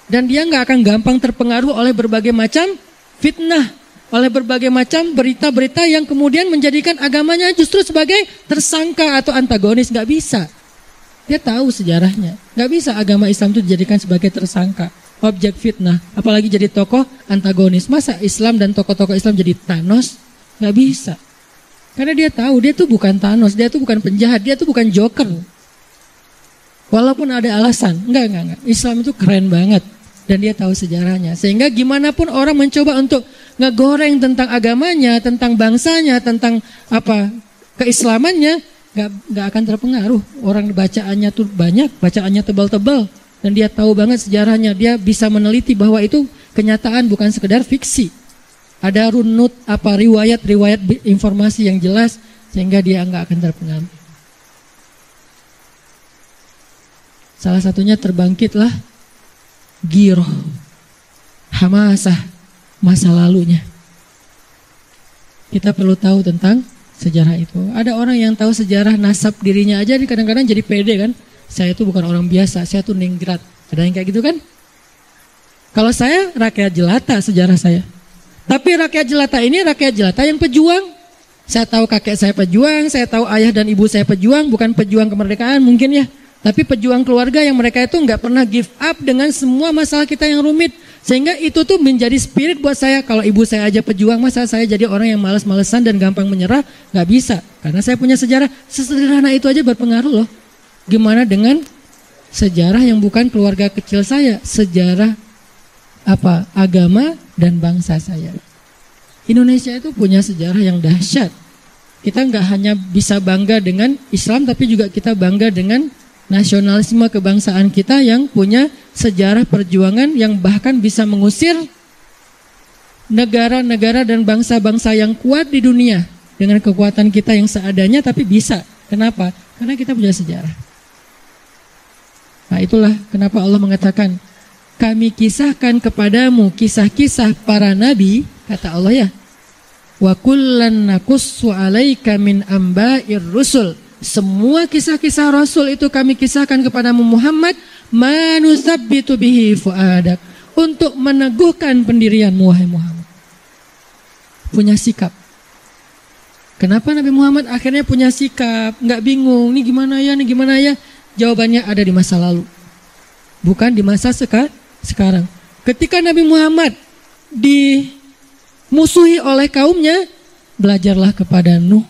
Dan dia nggak akan gampang terpengaruh oleh berbagai macam fitnah, oleh berbagai macam berita-berita yang kemudian menjadikan agamanya justru sebagai tersangka atau antagonis. Nggak bisa. Dia tahu sejarahnya. Nggak bisa agama Islam itu dijadikan sebagai tersangka, objek fitnah, apalagi jadi tokoh antagonis. Masa Islam dan tokoh-tokoh Islam jadi Thanos? Nggak bisa. Karena dia tahu dia tuh bukan Thanos, dia tuh bukan penjahat, dia tuh bukan Joker. Walaupun ada alasan, enggak. Islam itu keren banget dan dia tahu sejarahnya. Sehingga gimana pun orang mencoba untuk ngegoreng tentang agamanya, tentang bangsanya, tentang apa keislamannya, nggak akan terpengaruh. Orang bacaannya tuh banyak, bacaannya tebal-tebal dan dia tahu banget sejarahnya. Dia bisa meneliti bahwa itu kenyataan, bukan sekedar fiksi. Ada runut riwayat informasi yang jelas sehingga dia nggak akan terpengaruh. Salah satunya terbangkitlah giroh, hamasah masa lalunya. Kita perlu tahu tentang sejarah itu. Ada orang yang tahu sejarah nasab dirinya aja, kadang-kadang jadi pede kan. Saya itu bukan orang biasa, saya tuh ningrat. Ada yang kayak gitu kan? Kalau saya rakyat jelata sejarah saya. Tapi rakyat jelata ini rakyat jelata yang pejuang. Saya tahu kakek saya pejuang, saya tahu ayah dan ibu saya pejuang, bukan pejuang kemerdekaan mungkin ya. Tapi pejuang keluarga yang mereka itu nggak pernah give up dengan semua masalah kita yang rumit. Sehingga itu tuh menjadi spirit buat saya. Kalau ibu saya aja pejuang, masa saya jadi orang yang malas-malesan dan gampang menyerah? Nggak bisa. Karena saya punya sejarah. Sesederhana itu aja berpengaruh loh. Gimana dengan sejarah yang bukan keluarga kecil saya? Sejarah agama dan bangsa saya. Indonesia itu punya sejarah yang dahsyat. Kita nggak hanya bisa bangga dengan Islam, tapi juga kita bangga dengan nasionalisme kebangsaan kita yang punya sejarah perjuangan yang bahkan bisa mengusir negara-negara dan bangsa-bangsa yang kuat di dunia dengan kekuatan kita yang seadanya, tapi bisa. Kenapa? Karena kita punya sejarah. Nah, itulah kenapa Allah mengatakan, kami kisahkan kepadamu kisah-kisah para nabi, kata Allah ya. Wa kullan naqussu 'alaika min amba'ir rusul. Semua kisah-kisah Rasul itu kami kisahkan kepadamu Muhammad, manusabbitu bihi fuadak, untuk meneguhkan pendirianmu wahai Muhammad. Punya sikap. Kenapa Nabi Muhammad akhirnya punya sikap, nggak bingung, ini gimana ya? Jawabannya ada di masa lalu, bukan di masa sekarang. Ketika Nabi Muhammad dimusuhi oleh kaumnya, belajarlah kepada Nuh,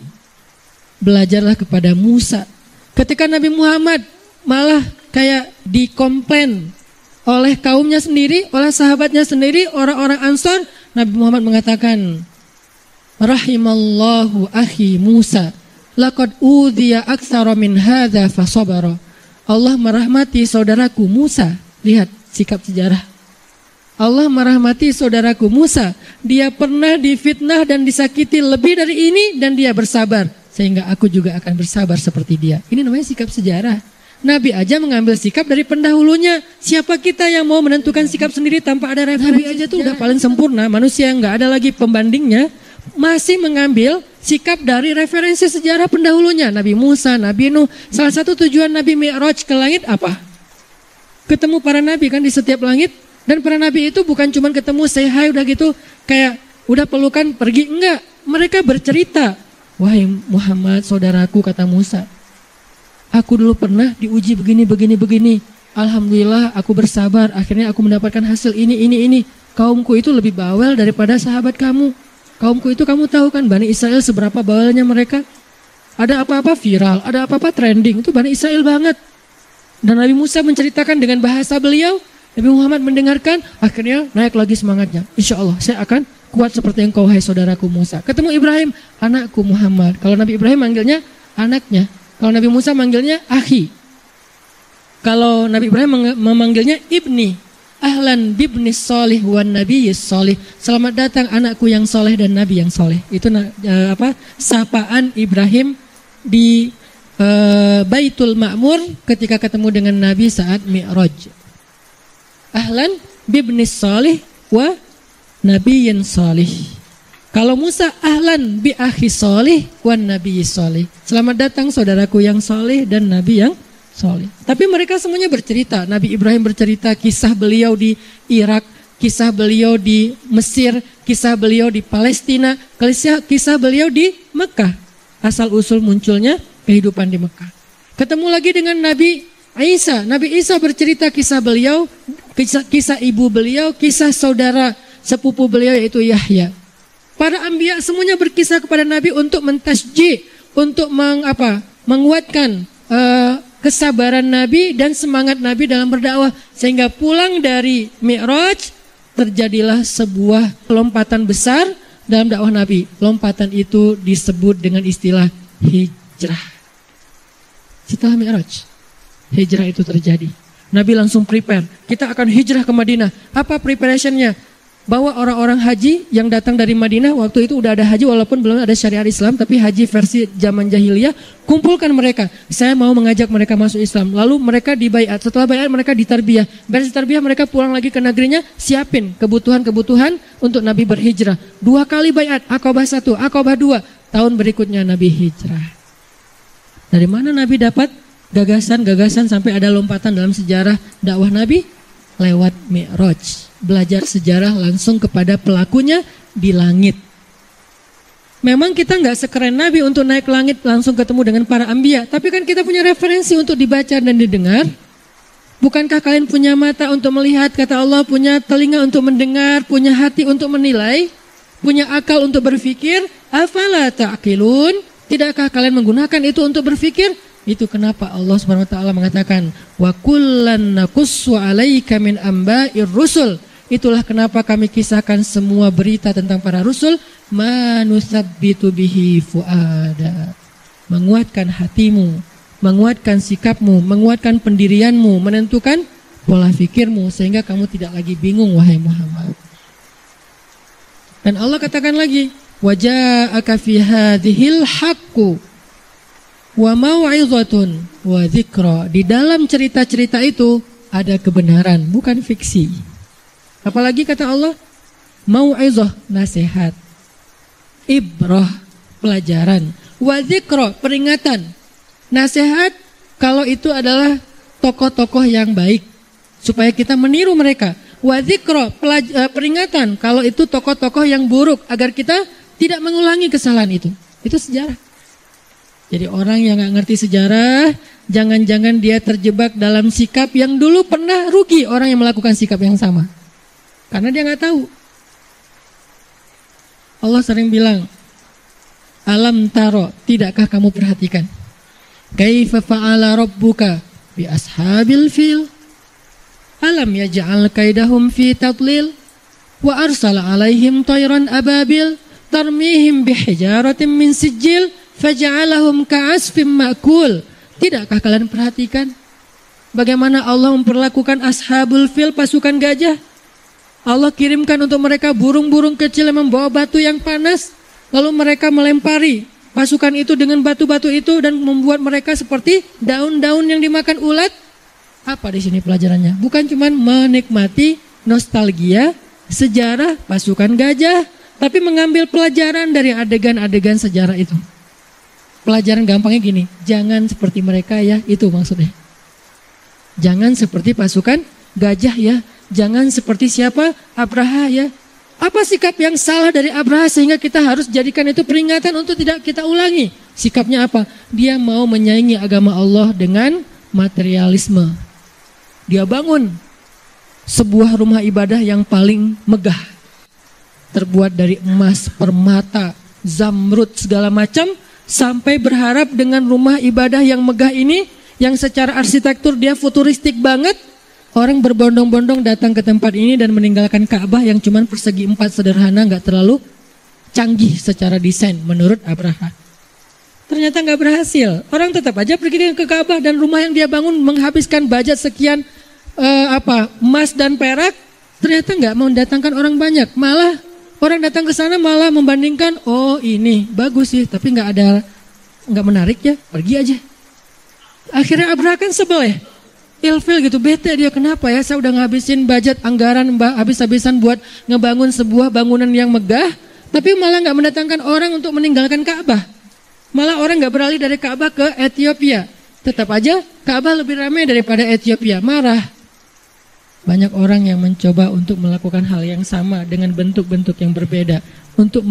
belajarlah kepada Musa. Ketika Nabi Muhammad malah kayak dikomplain oleh kaumnya sendiri, oleh sahabatnya sendiri, orang-orang Ansor, Nabi Muhammad mengatakan, rahimallahu akhi Musa, laqad udhiya aktsara min hadza fasabara. Allah merahmati saudaraku Musa. Lihat sikap sejarah. Allah merahmati saudaraku Musa. Dia pernah difitnah dan disakiti lebih dari ini dan dia bersabar. Sehingga aku juga akan bersabar seperti dia. Ini namanya sikap sejarah. Nabi aja mengambil sikap dari pendahulunya. Siapa kita yang mau menentukan sikap sendiri tanpa ada referensi? Nabi aja tuh udah paling sempurna. Manusia yang gak ada lagi pembandingnya. Masih mengambil sikap dari referensi sejarah pendahulunya. Nabi Musa, Nabi Nuh. Salah satu tujuan Nabi Mi'raj ke langit apa? Ketemu para nabi kan di setiap langit. Dan para nabi itu bukan cuma ketemu say hi udah gitu. Kayak udah pelukan pergi. Enggak. Mereka bercerita. Wahai Muhammad saudaraku, kata Musa, aku dulu pernah diuji begini. Alhamdulillah aku bersabar. Akhirnya aku mendapatkan hasil ini. Kaumku itu lebih bawel daripada sahabat kamu. Kaumku itu kamu tahu kan Bani Israel seberapa bawelnya mereka. Ada apa-apa viral, ada apa-apa trending. Itu Bani Israel banget. Dan Nabi Musa menceritakan dengan bahasa beliau. Nabi Muhammad mendengarkan. Akhirnya naik lagi semangatnya. Insya Allah saya akan kuat seperti engkau hai saudaraku Musa. Ketemu Ibrahim, anakku Muhammad. Kalau Nabi Ibrahim manggilnya anaknya. Kalau Nabi Musa manggilnya akhi. Kalau Nabi Ibrahim memanggilnya ibni, ahlan bibni solih wan nabiyyis solih. Selamat datang anakku yang soleh dan nabi yang soleh. Itu sapaan Ibrahim di Baitul Ma'mur ketika ketemu dengan Nabi saat Mi'raj. Ahlan bibni solih wa nabiyyin solih. Kalau Musa ahlan bi akhi solih wan nabiyyi solih. Selamat datang saudaraku yang soleh dan nabi yang soleh. Tapi mereka semuanya bercerita. Nabi Ibrahim bercerita kisah beliau di Irak, kisah beliau di Mesir, kisah beliau di Palestina, kisah beliau di Mekah. Asal usul munculnya kehidupan di Mekah. Ketemu lagi dengan Nabi Isa. Nabi Isa bercerita kisah beliau, kisah ibu beliau, kisah saudara sepupu beliau yaitu Yahya. Para anbiya semuanya berkisah kepada Nabi untuk mentasjih, untuk menguatkan kesabaran Nabi dan semangat Nabi dalam berdakwah. Sehingga pulang dari Mi'raj terjadilah sebuah lompatan besar dalam dakwah Nabi. Lompatan itu disebut dengan istilah hijrah. Setelah Mi'raj, hijrah itu terjadi. Nabi langsung prepare. Kita akan hijrah ke Madinah. Apa preparationnya? Bawa orang-orang haji yang datang dari Madinah. Waktu itu udah ada haji walaupun belum ada syariat Islam, tapi haji versi zaman jahiliyah. Kumpulkan mereka. Saya mau mengajak mereka masuk Islam. Lalu mereka dibaiat. Setelah baiat mereka ditarbiyah. Beres tarbiyah mereka pulang lagi ke negerinya. Siapin kebutuhan-kebutuhan untuk Nabi berhijrah. 2 kali baiat. Aqabah 1, Aqabah 2. Tahun berikutnya Nabi hijrah. Dari mana Nabi dapat gagasan-gagasan sampai ada lompatan dalam sejarah dakwah Nabi? Lewat Mi'raj. Belajar sejarah langsung kepada pelakunya di langit. Memang kita nggak sekeren Nabi untuk naik langit langsung ketemu dengan para anbiya, tapi kan kita punya referensi untuk dibaca dan didengar. Bukankah kalian punya mata untuk melihat, kata Allah, punya telinga untuk mendengar, punya hati untuk menilai, punya akal untuk berpikir? Afala ta'qilun? Tidakkah kalian menggunakan itu untuk berpikir? Itu kenapa Allah Subhanahu wa taala mengatakan wa kullan naqussu 'alaika min amba'ir rusul. Itulah kenapa kami kisahkan semua berita tentang para rasul, manusabbitu bihi fuada. Menguatkan hatimu, menguatkan sikapmu, menguatkan pendirianmu, menentukan pola pikirmu sehingga kamu tidak lagi bingung wahai Muhammad. Dan Allah katakan lagi, wa ja'aka fi hadhil haqqu wa mau'izatun wa dzikra. Di dalam cerita-cerita itu ada kebenaran, bukan fiksi. Apalagi kata Allah, mau'izah, nasihat, ibrah, pelajaran, wa dzikra, peringatan. Nasihat kalau itu adalah tokoh-tokoh yang baik supaya kita meniru mereka. Wa dzikra, peringatan kalau itu tokoh-tokoh yang buruk agar kita tidak mengulangi kesalahan itu. Itu sejarah. Jadi orang yang gak ngerti sejarah, jangan-jangan dia terjebak dalam sikap yang dulu pernah rugi orang yang melakukan sikap yang sama. Karena dia gak tahu. Allah sering bilang, alam taro, tidakkah kamu perhatikan? Kaifa fa'ala rabbuka bi ashabil fil? Alam yaj'al kaidahum fi tadlil? Wa arsala alaihim tayran ababil? Tarmihim bihijaratin min sijil? Faja'alahum ka'asfim ma'kul. Tidakkah kalian perhatikan bagaimana Allah memperlakukan ashabul fil, pasukan gajah? Allah kirimkan untuk mereka burung-burung kecil yang membawa batu yang panas, lalu mereka melempari pasukan itu dengan batu-batu itu dan membuat mereka seperti daun-daun yang dimakan ulat. Apa di sini pelajarannya? Bukan cuma menikmati nostalgia sejarah pasukan gajah, tapi mengambil pelajaran dari adegan-adegan sejarah itu. Pelajaran gampangnya gini, jangan seperti mereka ya, itu maksudnya. Jangan seperti pasukan gajah ya, jangan seperti siapa? Abraha ya. Apa sikap yang salah dari Abraha sehingga kita harus jadikan itu peringatan untuk tidak kita ulangi? Sikapnya apa? Dia mau menyaingi agama Allah dengan materialisme. Dia bangun sebuah rumah ibadah yang paling megah, terbuat dari emas, permata, zamrud, segala macam, sampai berharap dengan rumah ibadah yang megah ini, yang secara arsitektur dia futuristik banget, orang berbondong-bondong datang ke tempat ini dan meninggalkan Ka'bah yang cuma persegi 4 sederhana, gak terlalu canggih secara desain menurut Abraha. Ternyata nggak berhasil. Orang tetap aja pergi ke Ka'bah dan rumah yang dia bangun menghabiskan budget sekian emas dan perak, ternyata nggak mendatangkan orang banyak. Malah orang datang ke sana malah membandingkan, oh ini bagus sih, tapi nggak menarik ya, pergi aja. Akhirnya Abraha kan sebel ya, ilfil gitu, bete dia, kenapa ya saya udah ngabisin budget anggaran habis-habisan buat ngebangun sebuah bangunan yang megah, tapi malah nggak mendatangkan orang untuk meninggalkan Ka'bah. Malah orang nggak beralih dari Ka'bah ke Ethiopia. Tetap aja Ka'bah lebih ramai daripada Ethiopia. Marah. Banyak orang yang mencoba untuk melakukan hal yang sama dengan bentuk-bentuk yang berbeda untuk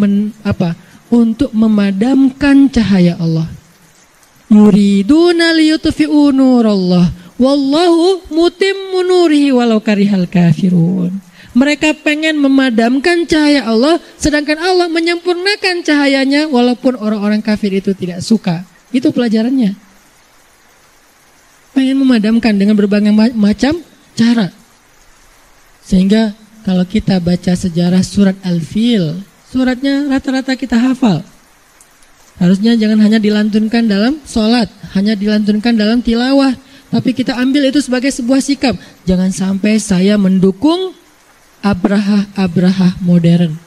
untuk memadamkan cahaya Allah. Yuriduna liyutfi'u nurallah wallahu mutimmu nurihi walau karihal kafirun. Mereka pengen memadamkan cahaya Allah, sedangkan Allah menyempurnakan cahayanya walaupun orang-orang kafir itu tidak suka. Itu pelajarannya. Pengen memadamkan dengan berbagai macam cara. Sehingga kalau kita baca sejarah surat Al-Fil, suratnya rata-rata kita hafal. Harusnya jangan hanya dilantunkan dalam sholat, hanya dilantunkan dalam tilawah, tapi kita ambil itu sebagai sebuah sikap. Jangan sampai saya mendukung Abraha modern.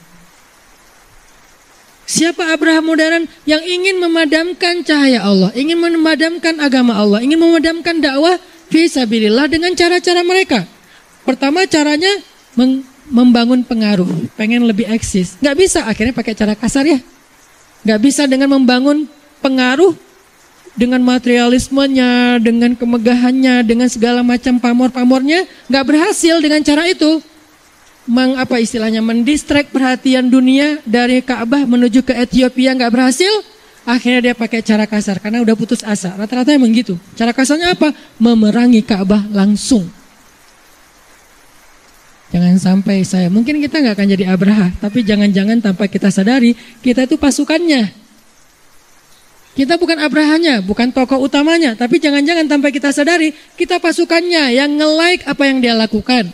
Siapa Abraha modern? Yang ingin memadamkan cahaya Allah, ingin memadamkan agama Allah, ingin memadamkan dakwah fi sabilillah dengan cara-cara mereka. Pertama caranya membangun pengaruh, pengen lebih eksis. Gak bisa, akhirnya pakai cara kasar ya. Gak bisa dengan membangun pengaruh dengan materialismenya, dengan kemegahannya, dengan segala macam pamor-pamornya. Gak berhasil dengan cara itu. Mendistract perhatian dunia dari Ka'bah menuju ke Ethiopia, nggak berhasil. Akhirnya dia pakai cara kasar karena udah putus asa. Rata-rata emang gitu. Cara kasarnya apa? Memerangi Ka'bah langsung. Jangan sampai mungkin kita nggak akan jadi Abraha, tapi jangan-jangan tanpa kita sadari kita itu pasukannya. Kita bukan Abrahanya, bukan tokoh utamanya, tapi jangan-jangan tanpa kita sadari kita pasukannya yang nge-like apa yang dia lakukan.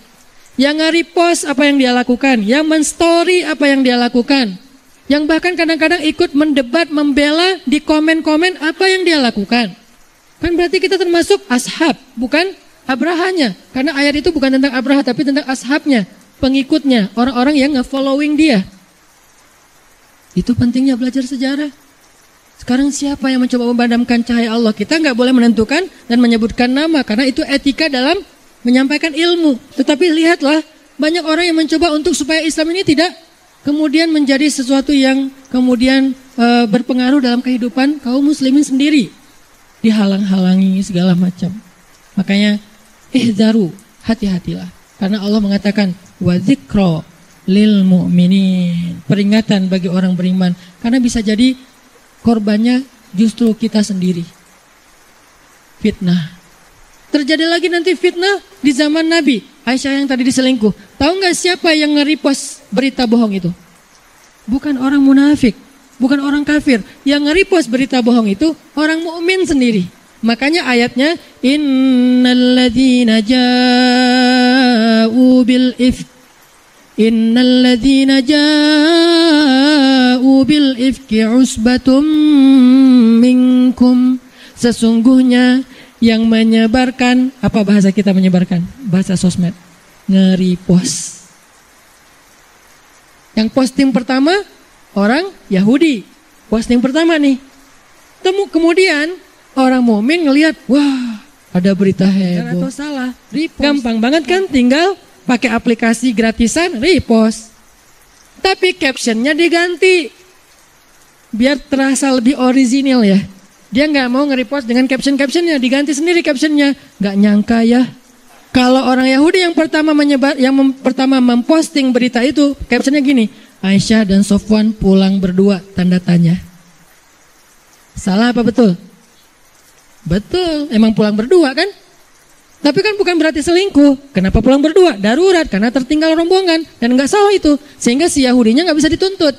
Yang nge-repost apa yang dia lakukan, yang men-story apa yang dia lakukan, yang bahkan kadang-kadang ikut mendebat, membela di komen-komen apa yang dia lakukan. Kan berarti kita termasuk ashab, bukan Abrahanya. Karena ayat itu bukan tentang Abraha, tapi tentang ashabnya, pengikutnya, orang-orang yang nge-following dia. Itu pentingnya belajar sejarah. Sekarang siapa yang mencoba memadamkan cahaya Allah? Kita nggak boleh menentukan dan menyebutkan nama, karena itu etika dalam menyampaikan ilmu. Tetapi lihatlah, banyak orang yang mencoba untuk supaya Islam ini tidak kemudian menjadi sesuatu yang kemudian berpengaruh dalam kehidupan kaum muslimin sendiri. Dihalang-halangi segala macam. Makanya ihzaru, hati-hatilah. Karena Allah mengatakan wa dzikra lil mu'minin, peringatan bagi orang beriman. Karena bisa jadi korbannya justru kita sendiri. Fitnah. Terjadi lagi nanti fitnah di zaman Nabi. Aisyah yang tadi diselingkuh. Tahu nggak siapa yang nge-repost berita bohong itu? Bukan orang munafik, bukan orang kafir. Yang nge-repost berita bohong itu orang mukmin sendiri. Makanya ayatnya innalladzina ja'u bil ifk ifki usbatum minkum. Sesungguhnya yang menyebarkan, apa bahasa kita menyebarkan? Bahasa sosmed, nge-repost. Yang posting pertama orang Yahudi, posting pertama nih. Kemudian orang mukmin ngelihat, wah ada berita heboh atau salah, repost. Gampang banget kan, tinggal pakai aplikasi gratisan, repost. Tapi captionnya diganti biar terasa lebih orisinil ya. Dia nggak mau nge-repost dengan caption-captionnya, diganti sendiri captionnya. Nggak nyangka ya, kalau orang Yahudi yang pertama pertama memposting berita itu, captionnya gini, Aisyah dan Sofwan pulang berdua, tanda tanya. Salah apa betul? Betul, emang pulang berdua kan? Tapi kan bukan berarti selingkuh. Kenapa pulang berdua? Darurat, karena tertinggal rombongan. Dan nggak salah itu, sehingga si Yahudinya nggak bisa dituntut.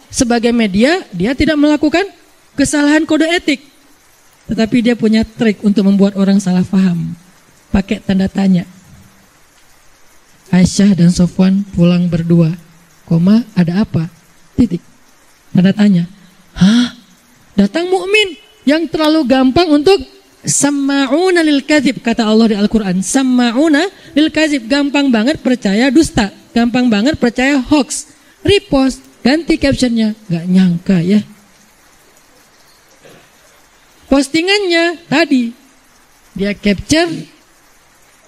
Sebagai media, dia tidak melakukan kesalahan kode etik. Tetapi dia punya trik untuk membuat orang salah paham. Pakai tanda tanya. Aisyah dan Sofwan pulang berdua, koma, ada apa? Titik. Tanda tanya. Hah? Datang mukmin yang terlalu gampang untuk sama'una lil kadzib, kata Allah di Al-Quran. Sama'una lil kadzib, gampang banget percaya dusta, gampang banget percaya hoax. Repost, ganti captionnya, gak nyangka ya. Postingannya tadi, dia capture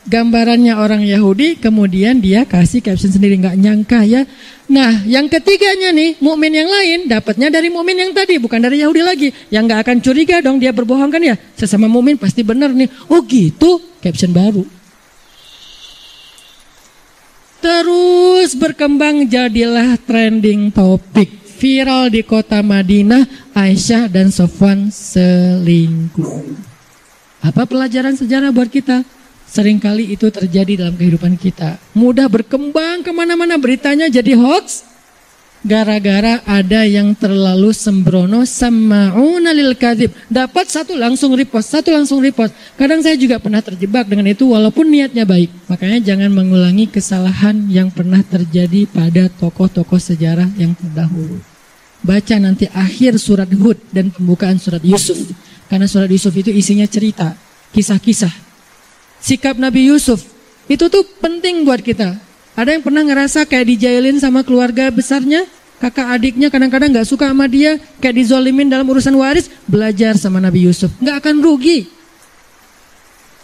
gambarannya orang Yahudi, kemudian dia kasih caption sendiri, nggak nyangka ya. Nah, yang ketiganya nih, mukmin yang lain dapatnya dari mukmin yang tadi, bukan dari Yahudi lagi. Yang nggak akan curiga dong, dia berbohong kan ya. Sesama mukmin pasti benar nih. Oh gitu, caption baru. Terus berkembang jadilah trending topik. Viral di kota Madinah, Aisyah dan Sofwan selingkuh. Apa pelajaran sejarah buat kita? Seringkali itu terjadi dalam kehidupan kita. Mudah berkembang kemana-mana, beritanya jadi hoax. Gara-gara ada yang terlalu sembrono, sama'una lil kadzib. Dapat satu langsung repost, satu langsung repost. Kadang saya juga pernah terjebak dengan itu walaupun niatnya baik. Makanya jangan mengulangi kesalahan yang pernah terjadi pada tokoh-tokoh sejarah yang terdahulu. Baca nanti akhir surat Hud dan pembukaan surat Yusuf. Karena surat Yusuf itu isinya cerita, kisah-kisah. Sikap Nabi Yusuf itu tuh penting buat kita. Ada yang pernah ngerasa kayak dijailin sama keluarga besarnya, kakak adiknya kadang-kadang gak suka sama dia, kayak dizolimin dalam urusan waris. Belajar sama Nabi Yusuf, gak akan rugi.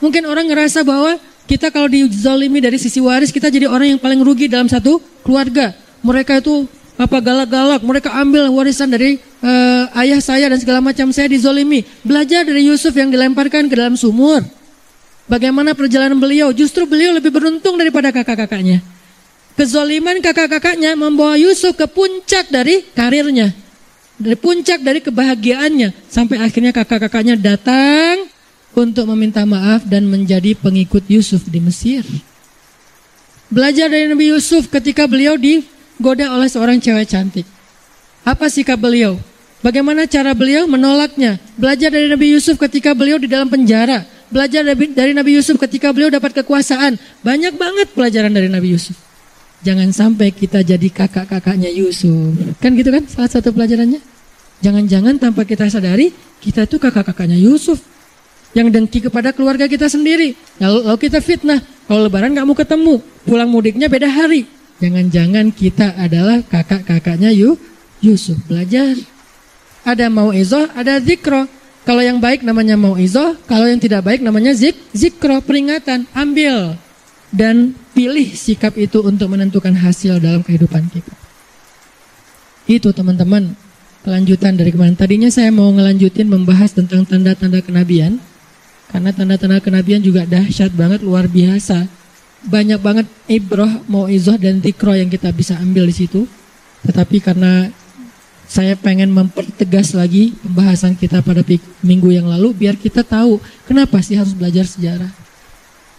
Mungkin orang ngerasa bahwa kita kalau dizolimi dari sisi waris, kita jadi orang yang paling rugi dalam satu keluarga. Mereka itu galak-galak, mereka ambil warisan dari ayah saya dan segala macam, saya dizolimi. Belajar dari Yusuf yang dilemparkan ke dalam sumur. Bagaimana perjalanan beliau? Justru beliau lebih beruntung daripada kakak-kakaknya. Kezoliman kakak-kakaknya membawa Yusuf ke puncak dari karirnya, dari puncak dari kebahagiaannya, sampai akhirnya kakak-kakaknya datang untuk meminta maaf dan menjadi pengikut Yusuf di Mesir. Belajar dari Nabi Yusuf ketika beliau digoda oleh seorang cewek cantik. Apa sikap beliau? Bagaimana cara beliau menolaknya? Belajar dari Nabi Yusuf ketika beliau di dalam penjara. Belajar dari Nabi Yusuf ketika beliau dapat kekuasaan. Banyak banget pelajaran dari Nabi Yusuf. Jangan sampai kita jadi kakak-kakaknya Yusuf. Kan gitu kan salah satu pelajarannya. Jangan-jangan tanpa kita sadari, kita itu kakak-kakaknya Yusuf. Yang dengki kepada keluarga kita sendiri. Lalu kita fitnah. Kalau lebaran gak mau ketemu, pulang mudiknya beda hari. Jangan-jangan kita adalah kakak-kakaknya Yusuf. Belajar. Ada mau'izah, ada zikro. Kalau yang baik namanya mau'izah, kalau yang tidak baik namanya zikro, peringatan. Ambil dan pilih sikap itu untuk menentukan hasil dalam kehidupan kita. Itu teman-teman, kelanjutan dari kemarin. Tadinya saya mau ngelanjutin membahas tentang tanda-tanda kenabian, karena tanda-tanda kenabian juga dahsyat banget, luar biasa. Banyak banget ibrah, mau'izah dan zikro yang kita bisa ambil di situ. Tetapi karena saya pengen mempertegas lagi pembahasan kita pada minggu yang lalu, biar kita tahu kenapa sih harus belajar sejarah.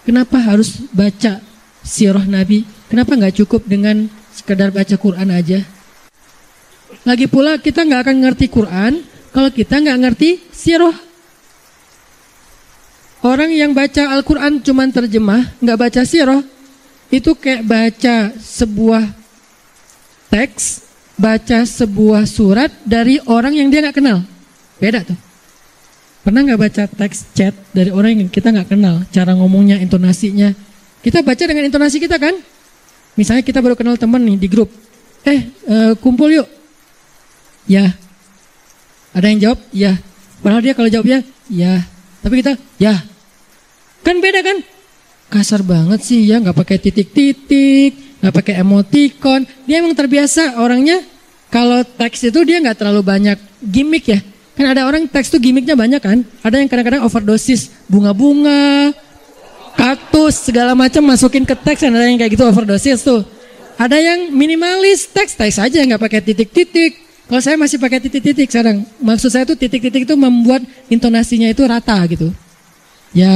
Kenapa harus baca sirah Nabi? Kenapa nggak cukup dengan sekedar baca Quran aja? Lagi pula kita nggak akan ngerti Quran kalau kita nggak ngerti sirah. Orang yang baca Al-Quran cuman terjemah, nggak baca sirah, itu kayak baca sebuah teks, baca sebuah surat dari orang yang dia nggak kenal. Beda tuh. Pernah nggak baca teks chat dari orang yang kita nggak kenal, cara ngomongnya, intonasinya? Kita baca dengan intonasi kita kan? Misalnya kita baru kenal teman nih di grup, kumpul yuk. Ya. Ada yang jawab ya. Padahal dia kalau jawab ya. Tapi kita ya. Kan beda kan? Kasar banget sih ya, nggak pakai titik-titik, nggak pakai emoticon. Dia emang terbiasa orangnya. Kalau teks itu dia nggak terlalu banyak gimmick ya. Kan ada orang teks tuh gimmicknya banyak kan. Ada yang kadang-kadang overdosis, bunga-bunga, kaktus, segala macam masukin ke teks. Ada yang kayak gitu overdosis tuh. Ada yang minimalis, teks aja nggak pakai titik-titik. Kalau saya masih pakai titik-titik sekarang. Maksud saya tuh titik-titik itu membuat intonasinya itu rata gitu. Ya.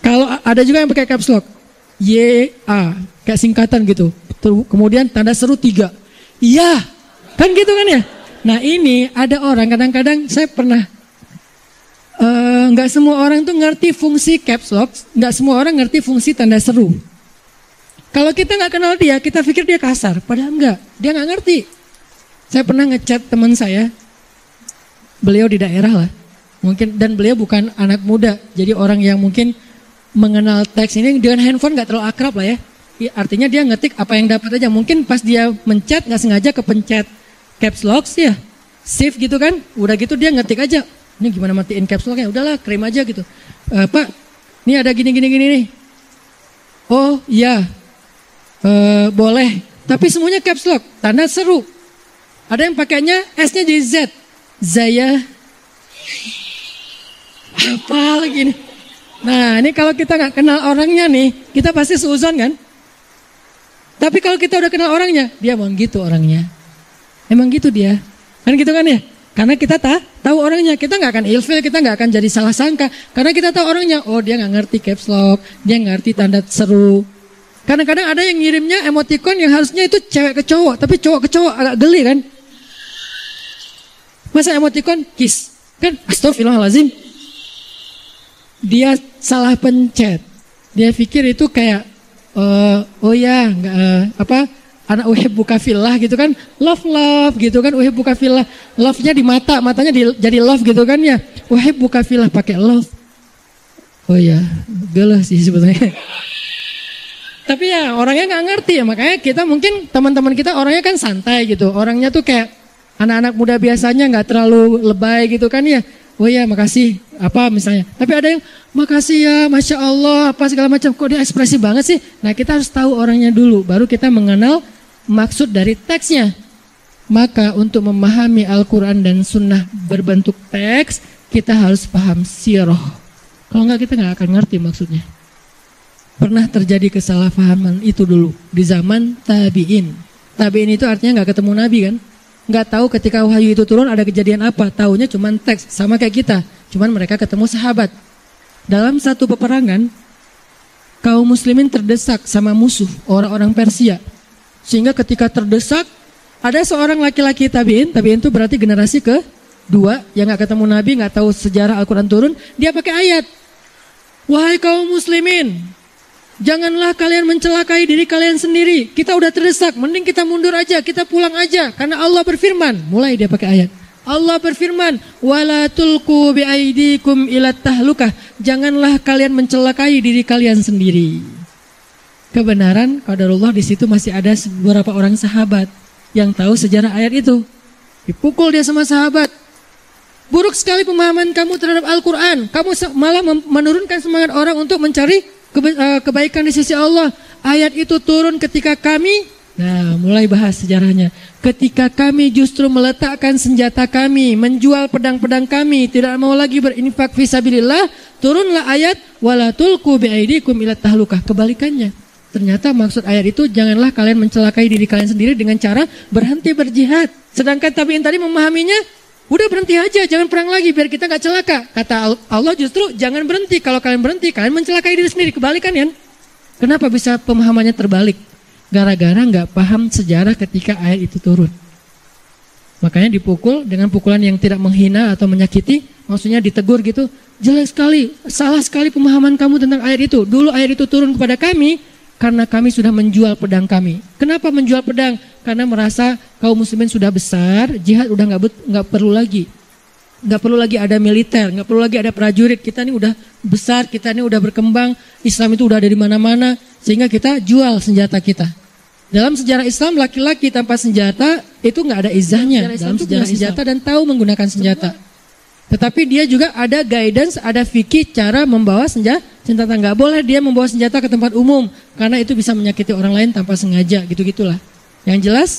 Kalau ada juga yang pakai caps lock, YA, kayak singkatan gitu. Kemudian tanda seru 3. Iya, kan gitu kan ya. Nah ini ada orang kadang-kadang saya pernah, nggak semua orang tuh ngerti fungsi caps lock, nggak semua orang ngerti fungsi tanda seru. Kalau kita nggak kenal dia, kita pikir dia kasar. Padahal enggak, dia nggak ngerti. Saya pernah ngechat teman saya, beliau di daerah lah, mungkin, dan beliau bukan anak muda, jadi orang yang mungkin mengenal teks ini dengan handphone nggak terlalu akrab lah ya. Artinya dia ngetik apa yang dapat aja. Mungkin pas dia mencet nggak sengaja kepencet caps lock sih ya, shift gitu kan. Udah gitu dia ngetik aja. Ini gimana matiin caps locknya? Udahlah, krim aja gitu. Pak, ini ada gini nih. Oh iya, boleh. Tapi semuanya caps lock, tanda seru. Ada yang pakainya S-nya jadi Z. Zaya. Apa lagi nih? Nah ini kalau kita nggak kenal orangnya nih, kita pasti seuzon kan? Tapi kalau kita udah kenal orangnya, dia emang gitu orangnya. Emang gitu dia. Kan gitu kan ya? Karena kita tahu orangnya, kita nggak akan ilfil, kita nggak akan jadi salah sangka. Karena kita tahu orangnya, oh dia nggak ngerti caps lock, dia ngerti tanda seru. Kadang-kadang ada yang ngirimnya emoticon yang harusnya itu cewek ke cowok, tapi cowok ke cowok agak geli kan? Masa emoticon kiss? Kan astagfirullahaladzim. Dia salah pencet. Dia pikir itu kayak oh ya, anak uhibbuka fillah gitu kan, love gitu kan, uhibbuka fillah, love-nya di matanya jadi love gitu kan ya, uhibbuka fillah pakai love. Oh ya, gelah sih sebetulnya. Tapi ya orangnya nggak ngerti ya, makanya kita mungkin teman-teman kita orangnya kan santai gitu, orangnya tuh kayak anak-anak muda biasanya nggak terlalu lebay gitu kan ya. Oh ya makasih apa misalnya. Tapi ada yang makasih ya, masya Allah apa segala macam. Kok dia ekspresi banget sih? Nah kita harus tahu orangnya dulu, baru kita mengenal maksud dari teksnya. Maka untuk memahami Al-Quran dan Sunnah berbentuk teks, kita harus paham sirah. Kalau enggak kita nggak akan ngerti maksudnya. Pernah terjadi kesalahpahaman itu dulu di zaman tabi'in. Tabi'in itu artinya nggak ketemu Nabi kan? Nggak tahu ketika wahyu itu turun ada kejadian apa, taunya cuma teks, sama kayak kita, cuman mereka ketemu sahabat. Dalam satu peperangan, kaum muslimin terdesak sama musuh, orang-orang Persia. Sehingga ketika terdesak, ada seorang laki-laki tabi'in itu berarti generasi kedua, yang nggak ketemu Nabi, nggak tahu sejarah Al-Quran turun, dia pakai ayat. Wahai kaum muslimin, janganlah kalian mencelakai diri kalian sendiri. Kita udah terdesak, mending kita mundur aja, kita pulang aja. Karena Allah berfirman, mulai dia pakai ayat. Allah berfirman, wala tulqu biaidikum ila tahlukah. Janganlah kalian mencelakai diri kalian sendiri. Kebenaran qadarullah di situ masih ada beberapa orang sahabat yang tahu sejarah ayat itu. Dipukul dia sama sahabat. Buruk sekali pemahaman kamu terhadap Al-Quran. Kamu malah menurunkan semangat orang untuk mencari kebaikan di sisi Allah. Ayat itu turun ketika kami, nah mulai bahas sejarahnya, ketika kami justru meletakkan senjata kami, menjual pedang-pedang kami, tidak mau lagi berinfak fisabilillah, turunlah ayat wala tulqu biaidikum ila tahlukah. Kebalikannya, ternyata maksud ayat itu janganlah kalian mencelakai diri kalian sendiri dengan cara berhenti berjihad. Sedangkan tabi'in tadi memahaminya, udah berhenti aja, jangan perang lagi biar kita gak celaka. Kata Allah justru jangan berhenti. Kalau kalian berhenti, kalian mencelakai diri sendiri. Kebalikan kan? Kenapa bisa pemahamannya terbalik? Gara-gara gak paham sejarah ketika ayat itu turun. Makanya dipukul dengan pukulan yang tidak menghina atau menyakiti. Maksudnya ditegur gitu. Jelek sekali, salah sekali pemahaman kamu tentang ayat itu. Dulu ayat itu turun kepada kami karena kami sudah menjual pedang kami. Kenapa menjual pedang? Karena merasa kaum muslimin sudah besar, jihad udah nggak perlu lagi, nggak perlu lagi ada militer, nggak perlu lagi ada prajurit. Kita ini udah besar, kita ini udah berkembang, Islam itu udah ada di mana-mana, sehingga kita jual senjata kita. Dalam sejarah Islam, laki-laki tanpa senjata itu nggak ada izahnya dalam sejarah senjata dan tahu menggunakan senjata. Tetapi dia juga ada guidance, ada fikih cara membawa senjata. Nggak boleh dia membawa senjata ke tempat umum karena itu bisa menyakiti orang lain tanpa sengaja, gitu-gitulah. Yang jelas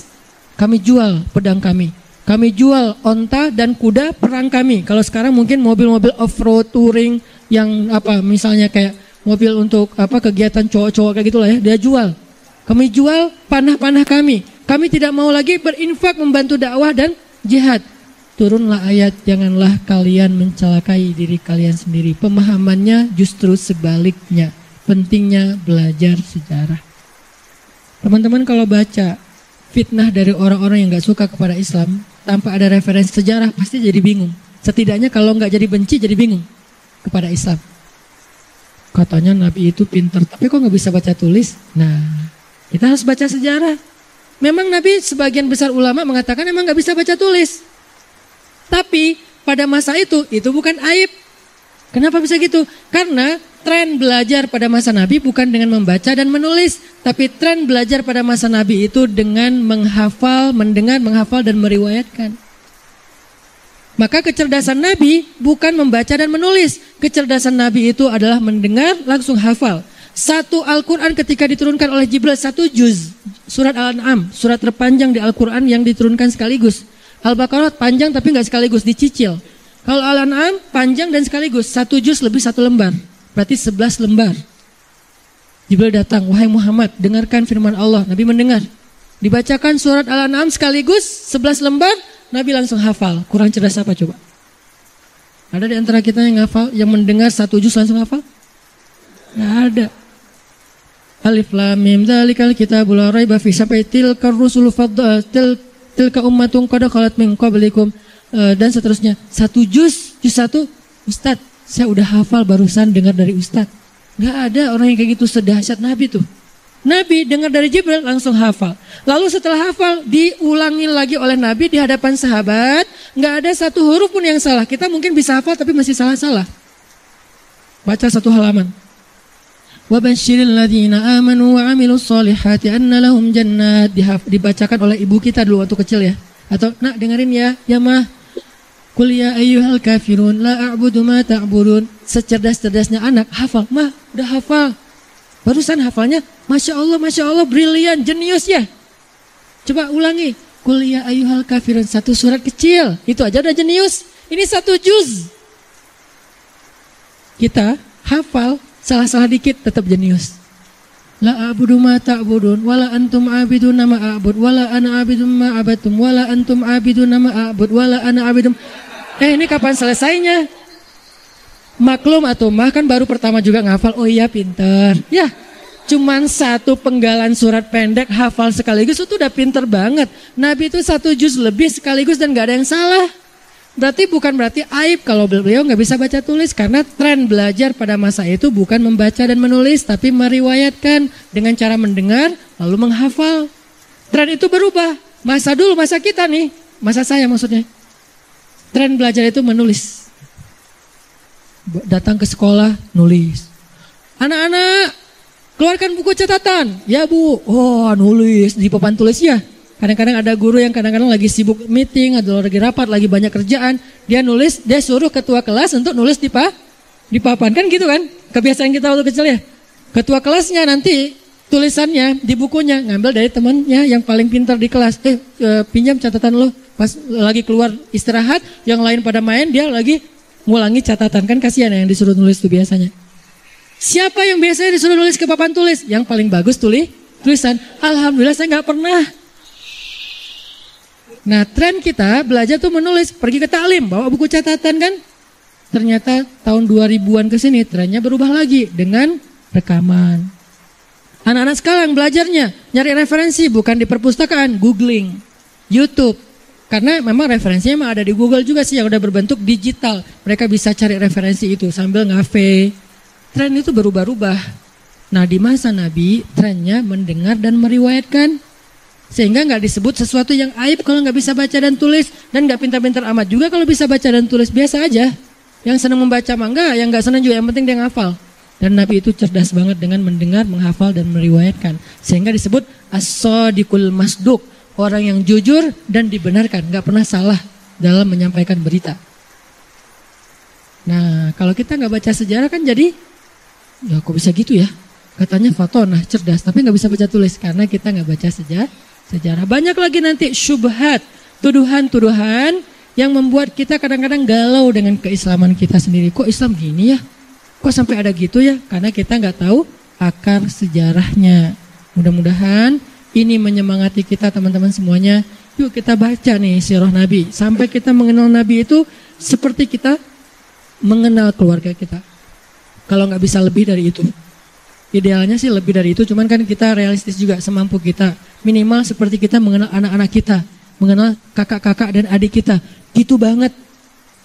kami jual pedang kami. Kami jual onta dan kuda perang kami. Kalau sekarang mungkin mobil-mobil off-road touring yang misalnya kayak mobil untuk kegiatan cowok-cowok kayak gitulah ya, dia jual. Kami jual panah-panah kami. Kami tidak mau lagi berinfak membantu dakwah dan jihad. Turunlah ayat, janganlah kalian mencelakai diri kalian sendiri. Pemahamannya justru sebaliknya. Pentingnya belajar sejarah. Teman-teman kalau baca fitnah dari orang-orang yang gak suka kepada Islam tanpa ada referensi sejarah pasti jadi bingung. Setidaknya kalau gak jadi benci jadi bingung kepada Islam. Katanya Nabi itu pintar, tapi kok gak bisa baca tulis? Nah, Kita harus baca sejarah. Memang Nabi, sebagian besar ulama mengatakan memang nggak bisa baca tulis. Tapi pada masa itu bukan aib. Kenapa bisa gitu? Karena tren belajar pada masa Nabi bukan dengan membaca dan menulis. Tapi tren belajar pada masa Nabi itu dengan menghafal, mendengar, menghafal dan meriwayatkan. Maka kecerdasan Nabi bukan membaca dan menulis. Kecerdasan Nabi itu adalah mendengar, langsung hafal. Satu Al-Quran ketika diturunkan oleh Jibril, 1 juz. Surat Al-An'am, surat terpanjang di Al-Quran yang diturunkan sekaligus. Al-Baqarah panjang tapi nggak sekaligus, dicicil. Kalau Al-An'am panjang dan sekaligus, 1 juz lebih 1 lembar. Berarti 11 lembar. Jibril datang, wahai Muhammad, dengarkan firman Allah. Nabi mendengar. Dibacakan surat Al-An'am sekaligus, 11 lembar, Nabi langsung hafal. Kurang cerdas apa coba? Ada di antara kita yang hafal, yang mendengar 1 juz langsung hafal? Nggak ada. Alif lam mim dzalikal kitabul la raiba fi sampai tilkar rusulu tilka ummatun qad khalat min qablikum dan seterusnya. 1 juz 1, Ustaz, saya udah hafal barusan dengar dari Ustaz. Nggak ada orang yang kayak gitu sedahsyat Nabi tuh. Nabi dengar dari Jibril langsung hafal. Lalu setelah hafal diulangi lagi oleh Nabi di hadapan sahabat. Nggak ada satu huruf pun yang salah. Kita mungkin bisa hafal tapi masih salah-salah. Baca 1 halaman. Wabashiril ladzina amanu wa amilus solihati anna lahum jannat. Dibacakan oleh ibu kita dulu waktu kecil ya. Atau nak dengerin ya mah. Qul ya ayyuhal kafirun la a'budu ma ta'budun. Secerdas-cerdasnya anak hafal. Mah udah hafal. Barusan hafalnya Masya Allah brilian, jenius ya. Coba ulangi. Qul ya ayyuhal kafirun, 1 surat kecil. Itu aja udah jenius. Ini 1 juz. Kita hafal salah-salah dikit tetap jenius. La a'budu ma ta'budun wala antum abidun ma a'bud wala ana abidun ma abatum wala antum abidun ma a'bud wala ana abidun. Ini kapan selesainya? Maklum atau mah kan baru pertama juga ngafal. Oh iya pinter. Ya, cuman 1 penggalan surat pendek hafal sekaligus itu udah pinter banget. Nabi itu 1 juz lebih sekaligus dan gak ada yang salah. Bukan berarti aib kalau beliau nggak bisa baca tulis, karena tren belajar pada masa itu bukan membaca dan menulis, tapi meriwayatkan dengan cara mendengar lalu menghafal. Tren itu berubah. Masa dulu, masa kita nih, masa saya maksudnya. Tren belajar itu menulis. Datang ke sekolah, nulis. Anak-anak, keluarkan buku catatan. Ya Bu, oh nulis di papan tulis ya. Kadang-kadang ada guru yang kadang-kadang lagi sibuk meeting atau lagi rapat, lagi banyak kerjaan. Dia nulis, dia suruh ketua kelas untuk nulis di papan. Kan gitu kan? Kebiasaan kita waktu kecil ya. Ketua kelasnya nanti tulisannya di bukunya ngambil dari temannya yang paling pintar di kelas. Pinjam catatan lo. Pas lagi keluar istirahat, yang lain pada main, dia lagi ngulangi catatan. Kan kasihan yang disuruh nulis itu biasanya. Siapa yang biasanya disuruh nulis ke papan tulis? Yang paling bagus tulisan. Alhamdulillah saya nggak pernah. Nah tren kita belajar tuh menulis, pergi ke taklim, bawa buku catatan kan. Ternyata tahun 2000-an ke sini trennya berubah lagi dengan rekaman. Anak-anak sekarang belajarnya nyari referensi bukan di perpustakaan, googling, YouTube. Karena memang referensinya memang ada di Google juga sih yang udah berbentuk digital. Mereka bisa cari referensi itu sambil ngafe. Tren itu berubah-ubah. Nah di masa Nabi trennya mendengar dan meriwayatkan. Sehingga nggak disebut sesuatu yang aib kalau nggak bisa baca dan tulis, dan nggak pintar-pintar amat juga kalau bisa baca dan tulis, biasa aja. Yang senang membaca mangga, yang nggak senang juga, yang penting dia ngafal. Dan Nabi itu cerdas banget dengan mendengar, menghafal dan meriwayatkan, sehingga disebut as-shadiqul masduq, orang yang jujur dan dibenarkan, nggak pernah salah dalam menyampaikan berita. Nah kalau kita nggak baca sejarah kan jadi, ya kok bisa gitu ya? Katanya fatonah, cerdas, tapi nggak bisa baca tulis karena kita nggak baca sejarah. Banyak lagi nanti syubhat, tuduhan-tuduhan yang membuat kita kadang-kadang galau dengan keislaman kita sendiri. Kok Islam gini ya? Kok sampai ada gitu ya? Karena kita nggak tahu akar sejarahnya. Mudah-mudahan ini menyemangati kita teman-teman semuanya. Yuk kita baca nih sirah Nabi. Sampai kita mengenal Nabi itu seperti kita mengenal keluarga kita. Kalau nggak bisa lebih dari itu. Idealnya sih lebih dari itu, cuman kan kita realistis juga semampu kita. Minimal seperti kita mengenal anak-anak kita, mengenal kakak-kakak dan adik kita. Gitu banget.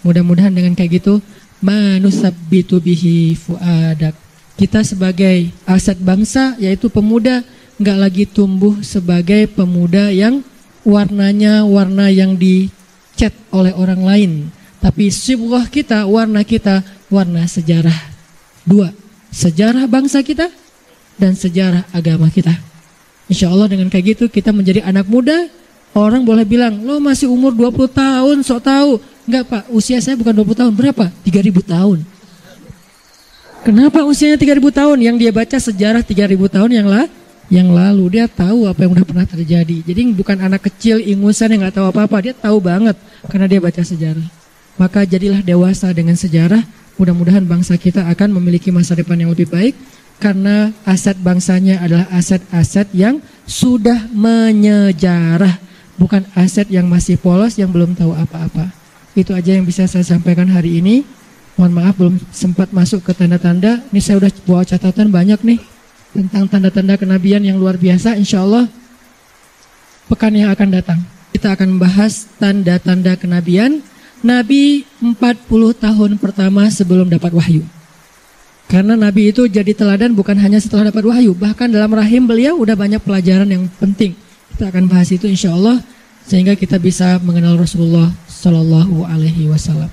Mudah-mudahan dengan kayak gitu, manusabbitu bihi fuadak. Kita sebagai aset bangsa, yaitu pemuda, nggak lagi tumbuh sebagai pemuda yang warnanya warna yang dicat oleh orang lain, tapi sibghah kita, warna kita, warna sejarah. Dua, sejarah bangsa kita dan sejarah agama kita. Insya Allah dengan kayak gitu kita menjadi anak muda. Orang boleh bilang, lo masih umur 20 tahun, sok tahu. Enggak Pak, usia saya bukan 20 tahun, berapa? 3.000 tahun. Kenapa usianya 3.000 tahun? Yang dia baca sejarah 3.000 tahun yang lalu, dia tahu apa yang udah pernah terjadi. Jadi bukan anak kecil ingusan yang nggak tahu apa-apa, dia tahu banget karena dia baca sejarah. Maka jadilah dewasa dengan sejarah. Mudah-mudahan bangsa kita akan memiliki masa depan yang lebih baik, karena aset bangsanya adalah aset-aset yang sudah menyejarah, bukan aset yang masih polos yang belum tahu apa-apa. Itu aja yang bisa saya sampaikan hari ini. Mohon maaf belum sempat masuk ke tanda-tanda. Ini saya udah bawa catatan banyak nih tentang tanda-tanda kenabian yang luar biasa. Insya Allah pekan yang akan datang kita akan membahas tanda-tanda kenabian Nabi 40 tahun pertama sebelum dapat wahyu. Karena Nabi itu jadi teladan bukan hanya setelah dapat wahyu, bahkan dalam rahim beliau udah banyak pelajaran yang penting. Kita akan bahas itu insya Allah, sehingga kita bisa mengenal Rasulullah Sallallahu Alaihi Wasallam.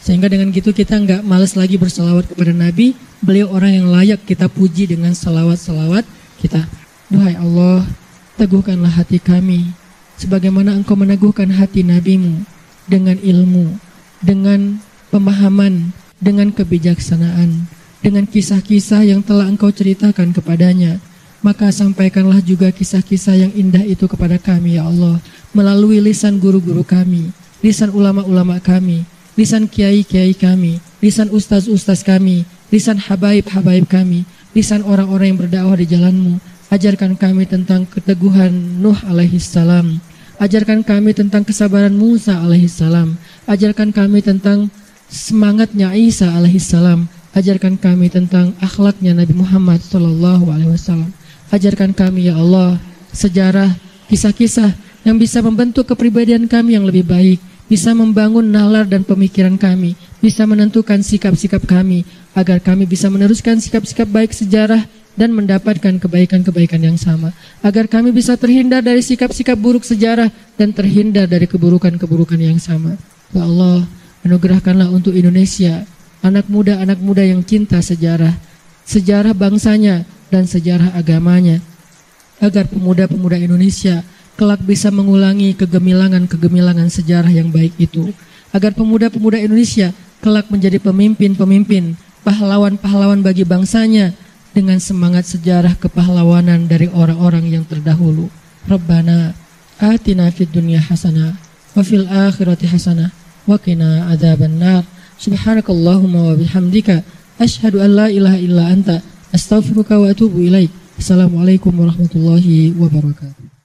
Sehingga dengan gitu kita nggak malas lagi berselawat kepada Nabi. Beliau orang yang layak kita puji dengan selawat-selawat kita. Duhai Allah, teguhkanlah hati kami sebagaimana Engkau meneguhkan hati Nabi-Mu, dengan ilmu, dengan pemahaman, dengan kebijaksanaan, dengan kisah-kisah yang telah Engkau ceritakan kepadanya. Maka sampaikanlah juga kisah-kisah yang indah itu kepada kami ya Allah, melalui lisan guru-guru kami, lisan ulama-ulama kami, lisan kiai-kiai kami, lisan ustaz-ustaz kami, lisan habaib-habaib kami, lisan orang-orang yang berdakwah di jalan-Mu. Ajarkan kami tentang keteguhan Nuh alaihissalam, ajarkan kami tentang kesabaran Musa alaihissalam, ajarkan kami tentang semangatnya Isa alaihissalam, ajarkan kami tentang akhlaknya Nabi Muhammad sallallahu alaihi wasallam. Ajarkan kami ya Allah sejarah, kisah-kisah yang bisa membentuk kepribadian kami yang lebih baik, bisa membangun nalar dan pemikiran kami, bisa menentukan sikap-sikap kami, agar kami bisa meneruskan sikap-sikap baik sejarah dan mendapatkan kebaikan-kebaikan yang sama, agar kami bisa terhindar dari sikap-sikap buruk sejarah dan terhindar dari keburukan-keburukan yang sama. Ya Allah, anugerahkanlah untuk Indonesia anak muda yang cinta sejarah, sejarah bangsanya dan sejarah agamanya, agar pemuda-pemuda Indonesia kelak bisa mengulangi kegemilangan-kegemilangan sejarah yang baik itu, agar pemuda-pemuda Indonesia kelak menjadi pemimpin-pemimpin, pahlawan-pahlawan bagi bangsanya dengan semangat sejarah kepahlawanan dari orang-orang yang terdahulu. Rabbana atina fid dunya hasanah wa fil akhirati hasanah wa qina adzabannar. Subhanakallahumma wa bihamdika asyhadu an la ilaha illa anta astaghfiruka wa atubu ilaik. Assalamualaikum warahmatullahi wabarakatuh.